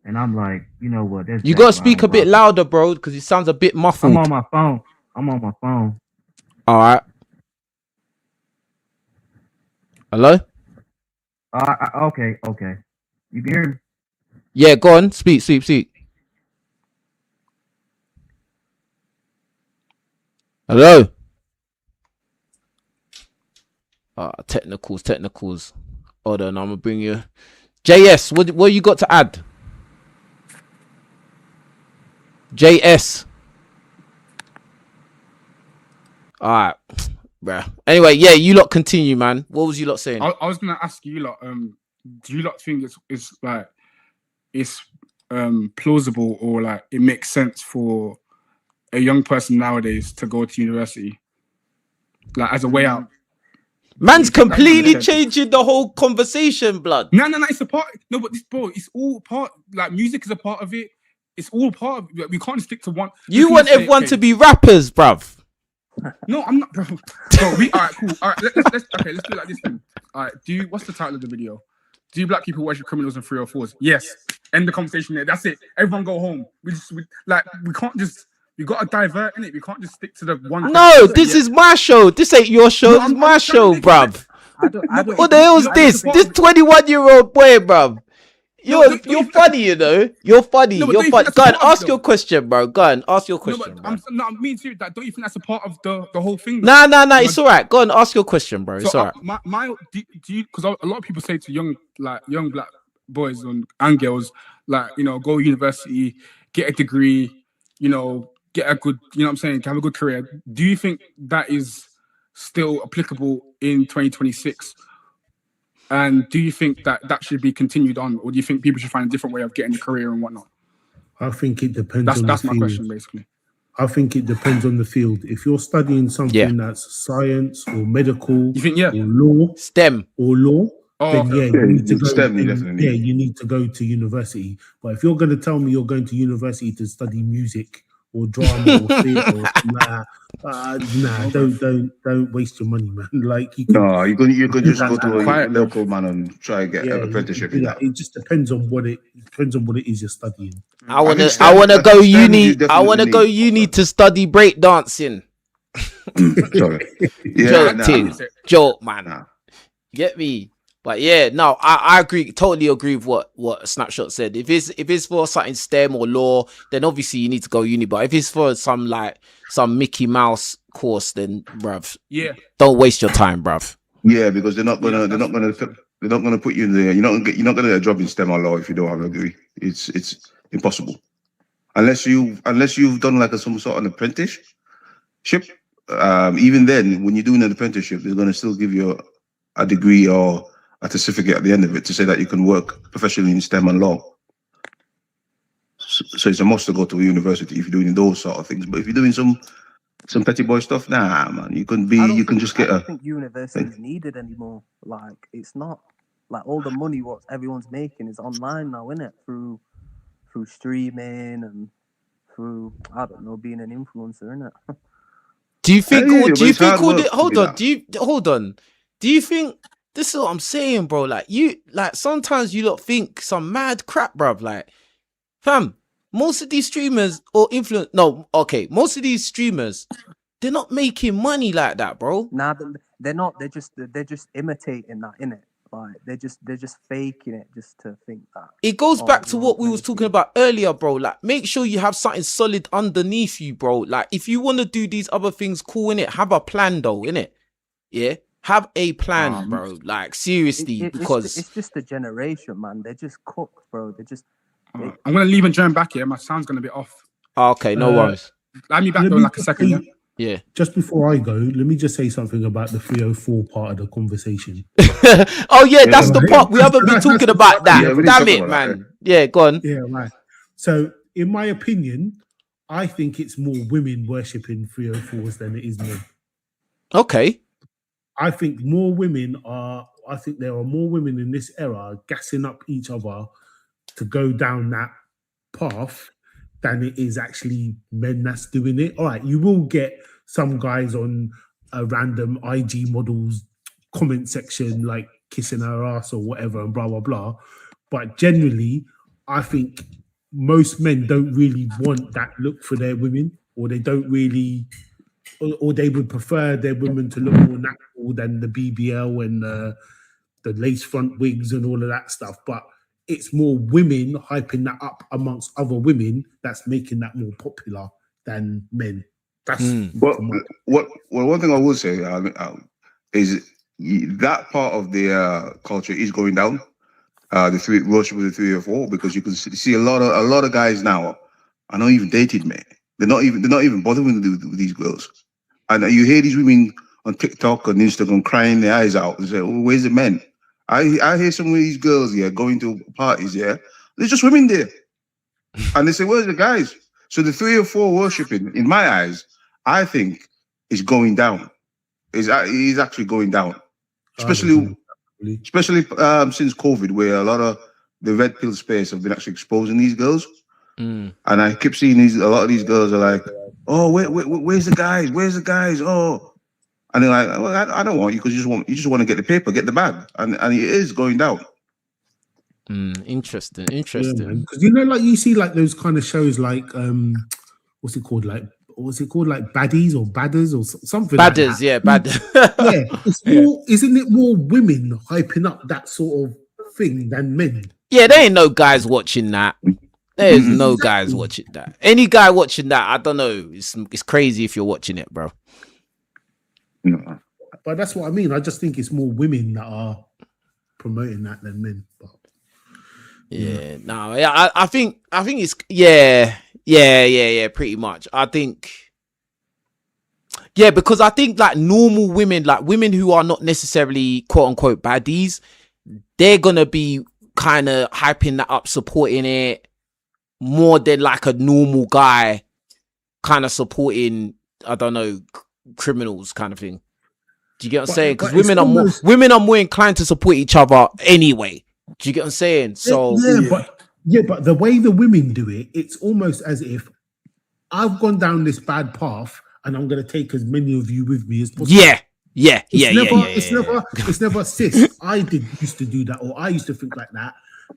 and I'm like, you know what? You gotta speak a bit louder, bro, because it sounds a bit muffled. I'm on my phone. All right. Hello? Okay. You can hear me? Yeah, go on. Speak. Hello? Technicals. Hold on, I'm gonna bring you. JS, what you got to add? JS. All right. Bruh. Anyway, yeah, you lot continue, man. What was you lot saying? I was gonna ask you lot. Do you lot think it's like it's plausible or like it makes sense for a young person nowadays to go to university, like as a way out? Man's completely changing the whole conversation, blood. No, it's a part. No, but this, bro, it's all part. Like music is a part of it. It's all part of it. We can't stick to one. You want everyone to be rappers, bruv. No, I'm not, bro. All right, cool. All right, let's do it like this thing. All right, what's the title of the video? Do black people worship criminals and 304s? Yes. End the conversation there. That's it. Everyone go home. We can't just. We gotta divert in it. We can't just stick to the one. No, this is my show. This ain't your show. This is my show, bruv. What the hell is this? This 21-year-old boy, bruv. You're funny, you know. You're funny. You're funny. Go on, ask your question, bro. Go on, ask your question. I'm being serious. Don't you think that's a part of the whole thing? Nah. It's all right. Go on, ask your question, bro. It's all right. Because a lot of people say to young black boys and girls, like, you know, go to university, get a degree, you know, get a good, you know what I'm saying, to have a good career. Do you think that is still applicable in 2026? And do you think that that should be continued on, or do you think people should find a different way of getting a career and whatnot? I think it depends on the That's my field. question, basically. I think it depends on the field. If you're studying something that's science or medical, You think, or law, STEM. Then okay. you need to go. STEM, you definitely need. You need to go to university. But if you're going to tell me you're going to university to study music or drama or theatre or something like that, don't waste your money, man. Like you could just go to a local man and try and get an apprenticeship in that. It just depends on what it is you're studying. I wanna go uni. I wanna go uni to study breakdancing. Sorry. Joke, man. Get me? But yeah, no, I agree, totally agree with what Snapshot said. If it's for something STEM or law, then obviously you need to go uni. But if it's for some Mickey Mouse course, then bruv, don't waste your time, bruv. Yeah, because they're not gonna put you in there. You're not gonna get a job in STEM or law if you don't have a degree. It's impossible unless you've done like some sort of apprenticeship. Even then, when you're doing an apprenticeship, they're gonna still give you a degree or a certificate at the end of it to say that you can work professionally in STEM and law. So it's a must to go to a university if you're doing those sort of things. But if you're doing some petty boy stuff, nah, man, I don't think university is needed anymore. Like, it's not like all the money what everyone's making is online now, isn't it? Through streaming and through, I don't know, being an influencer, isn't it? Do you think? Hold on. Do you think? This is what I'm saying, bro. Like sometimes you lot think some mad crap, bruv. Like, fam, most of these streamers most of these streamers, they're not making money like that, bro. Nah, they're not. They're just imitating that, innit? Like they're just faking it just to think that. It goes back to what we was talking about earlier, bro. Like, make sure you have something solid underneath you, bro. Like, if you want to do these other things, cool, innit? Have a plan, though, innit? Yeah. Have a plan, bro. Like, seriously, because it's just a generation, man. They're just cooked, bro. I'm gonna leave and join back here. My sound's gonna be off. Okay, no worries. Let me back though in like a second. Yeah. Just before I go, let me just say something about the 304 part of the conversation. Oh yeah, that's the part we haven't been talking about. That damn it, man. Yeah, go on. Yeah, right. So, in my opinion, I think it's more women worshipping 304s than it is men. Okay. I think there are more women in this era gassing up each other to go down that path than it is actually men that's doing it. All right, you will get some guys on a random IG models comment section like kissing her ass or whatever and blah, blah, blah. But generally, I think most men don't really want that look for their women, or they don't really... Or they would prefer their women to look more natural than the BBL and the lace front wigs and all of that stuff. But it's more women hyping that up amongst other women that's making that more popular than men. That's one thing I will say is that part of the culture is going down. The worship of the 304, because you can see a lot of guys now are not even dated, mate. They're not even bothering with these girls. And you hear these women on TikTok and Instagram crying their eyes out and say, "Oh, where's the men?" I hear some of these girls going to parties, there's just women there. And they say, "Where's the guys?" So the 304 worshipping, in my eyes, I think is going down. Is actually going down. Especially since COVID, where a lot of the red pill space have been actually exposing these girls. And I keep seeing a lot of these girls are like, "Oh, where's the guys? Where's the guys? Oh," and they're like, "Well, I don't want you because you just want to get the paper, get the bag," and it is going down. Interesting. Because like you see like those kind of shows like what's it called like Baddies or Badders or something. Badders, like that. It's more, isn't it more women hyping up that sort of thing than men? Yeah, there ain't no guys watching that. There's no guys watching that. Any guy watching that, I don't know. It's crazy if you're watching it, bro. No. But that's what I mean. I just think it's more women that are promoting that than men. But, I think it's Yeah, pretty much. I think, yeah, because I think like normal women, like women who are not necessarily quote unquote baddies, they're gonna be kind of hyping that up, supporting it more than like a normal guy kind of supporting, I don't know, criminals kind of thing. Do you get what I'm saying? Because women are more inclined to support each other anyway. Do you get what I'm saying? So but the way the women do it, it's almost as if I've gone down this bad path and I'm going to take as many of you with me as possible. It's never sis. I used to do that, or I used to think like that,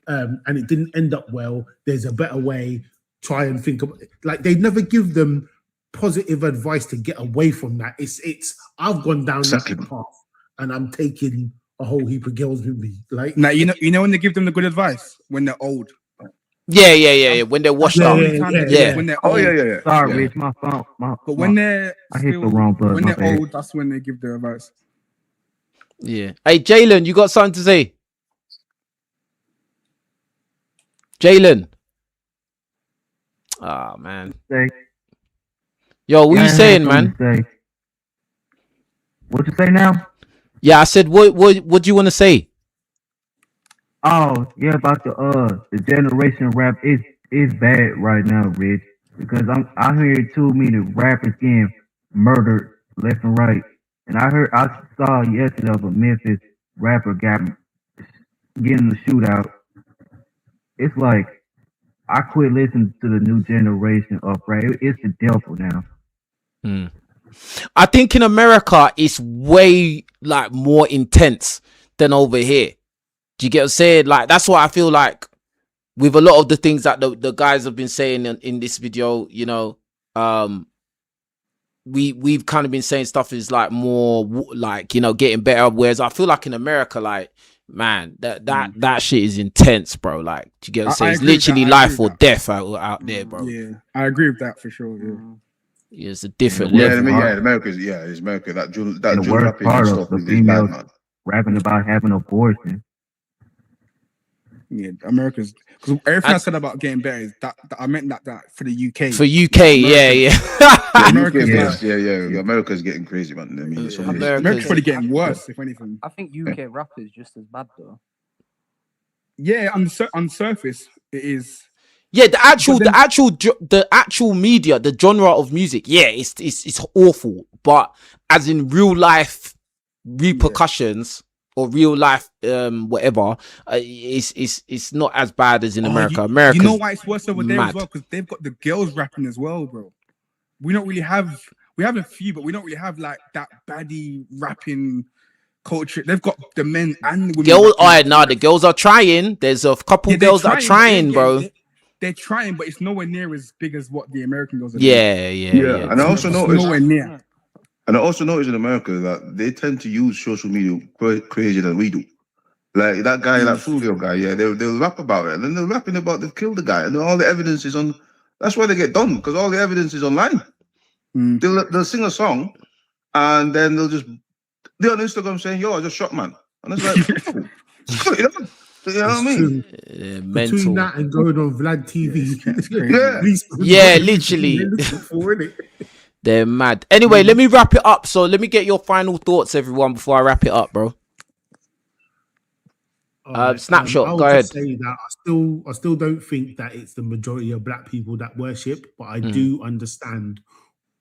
and it didn't end up well. There's a better way. Try and think of like they never give them positive advice to get away from that. It's I've gone down that path and I'm taking a whole heap of girls with me. Like now, you know when they give them the good advice when they're old. Yeah. When they're washed up. When they're old. Yeah. Sorry, Rich, my phone. But when they're I hit the wrong button. When they're old, that's when they give the advice. Yeah. Hey, Jalen, you got something to say? Jalen. Oh man. Yo, what you saying, man? What you say now? Yeah, I said what do you want to say? Oh, yeah, about the generation rap is bad right now, Rich. Because I hear too many rappers getting murdered left and right. And I saw yesterday of a Memphis rapper getting the shootout. It's like I quit listening to the new generation of rap. It's the devil now. I think in America it's way like more intense than over here. Do you get what I'm saying? Like that's why I feel like with a lot of the things that the guys have been saying in this video, you know, we've kind of been saying stuff is like more like, you know, getting better. Whereas I feel like in America, like, man, that shit is intense, bro. Like, do you get what I'm saying? It's literally life or death out there, bro. Yeah, I agree with that for sure. Yeah, it's a different level. America. That the worst part of the females rapping about having abortion. Yeah, America's because everything I said about getting better is that I meant that for the UK. For UK, America's getting crazy, man. I mean, America's probably getting worse, if anything. I think UK rap is just as bad though. Yeah, on surface it is. Yeah, the actual media, the genre of music, yeah, it's awful. But as in real life repercussions or real life whatever, it's not as bad as in America. America, you know why it's worse over there as well? Because they've got the girls rapping as well, bro. We don't really have. We have a few, but we don't really have like that baddie rapping culture. They've got the men and the women. The girls are trying. There's a couple girls that are trying, bro. They're trying, but it's nowhere near as big as what the American girls are doing. Yeah. And I also noticed nowhere near. And I also noticed in America that they tend to use social media crazier than we do. Like that guy, that Fulvio guy, they'll rap about it, and then they're rapping about they've killed the guy, and all the evidence is on. That's why they get done, because all the evidence is online. They'll sing a song, and then they're on Instagram saying, "Yo, I just shot man," and it's like, you know what I mean? Between that and going on Vlad TV, literally. They're mad. Anyway, let me wrap it up. So let me get your final thoughts, everyone, before I wrap it up, bro. Snapshot. Go ahead. Say that I still don't think that it's the majority of black people that worship, but I do understand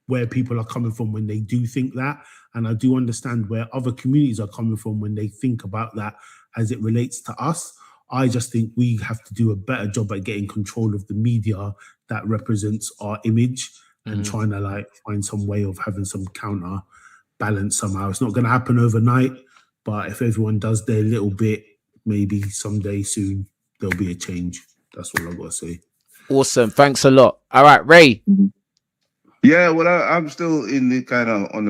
where people are coming from when they do think that, and I do understand where other communities are coming from when they think about that as it relates to us. I just think we have to do a better job at getting control of the media that represents our image. And trying to like find some way of having some counter balance somehow. It's not going to happen overnight, but if everyone does their little bit, maybe someday soon there'll be a change. That's all I've got to say. Awesome, thanks a lot. All right, Ray. Yeah, well, I'm still in the kind of on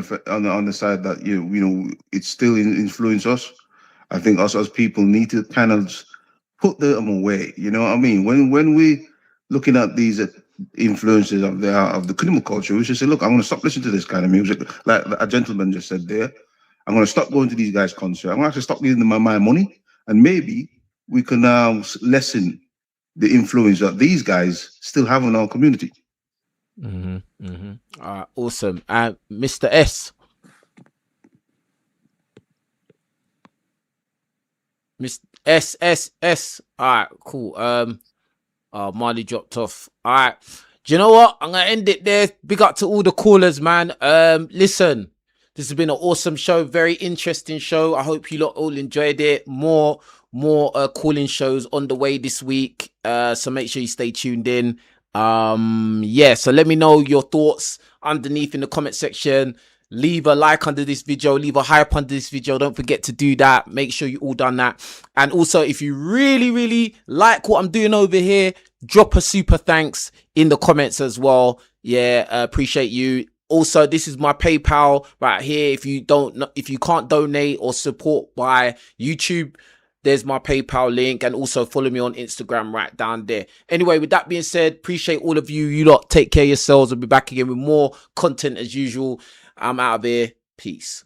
the side that you know it's still influence us. I think us as people need to kind of put them away. You know what I mean? When we looking at these influences of the criminal culture, we should say, look, I'm going to stop listening to this kind of music, like a gentleman just said there. I'm going to stop going to these guys' concerts. I'm going to actually stop giving them my money, and maybe we can lessen the influence that these guys still have on our community. All right, awesome. And Mr. S. Miss S. All right, cool. Marley dropped off. All right. Do you know what? I'm gonna end it there. Big up to all the callers, man. Listen, this has been an awesome show, very interesting show. I hope you lot all enjoyed it. More calling shows on the way this week. So make sure you stay tuned in. Yeah, so let me know your thoughts underneath in the comment section. Leave a like under this video, leave a hype under this video. Don't forget to do that. Make sure you all done that. And also, if you really like what I'm doing over here, drop a super thanks in the comments as well. Yeah, appreciate you. Also, this is my PayPal right here. If you can't donate or support by YouTube, there's my PayPal link, and also follow me on Instagram right down there. Anyway, with that being said, appreciate all of you. You lot take care of yourselves. I'll be back again with more content as usual. I'm out of here. Peace.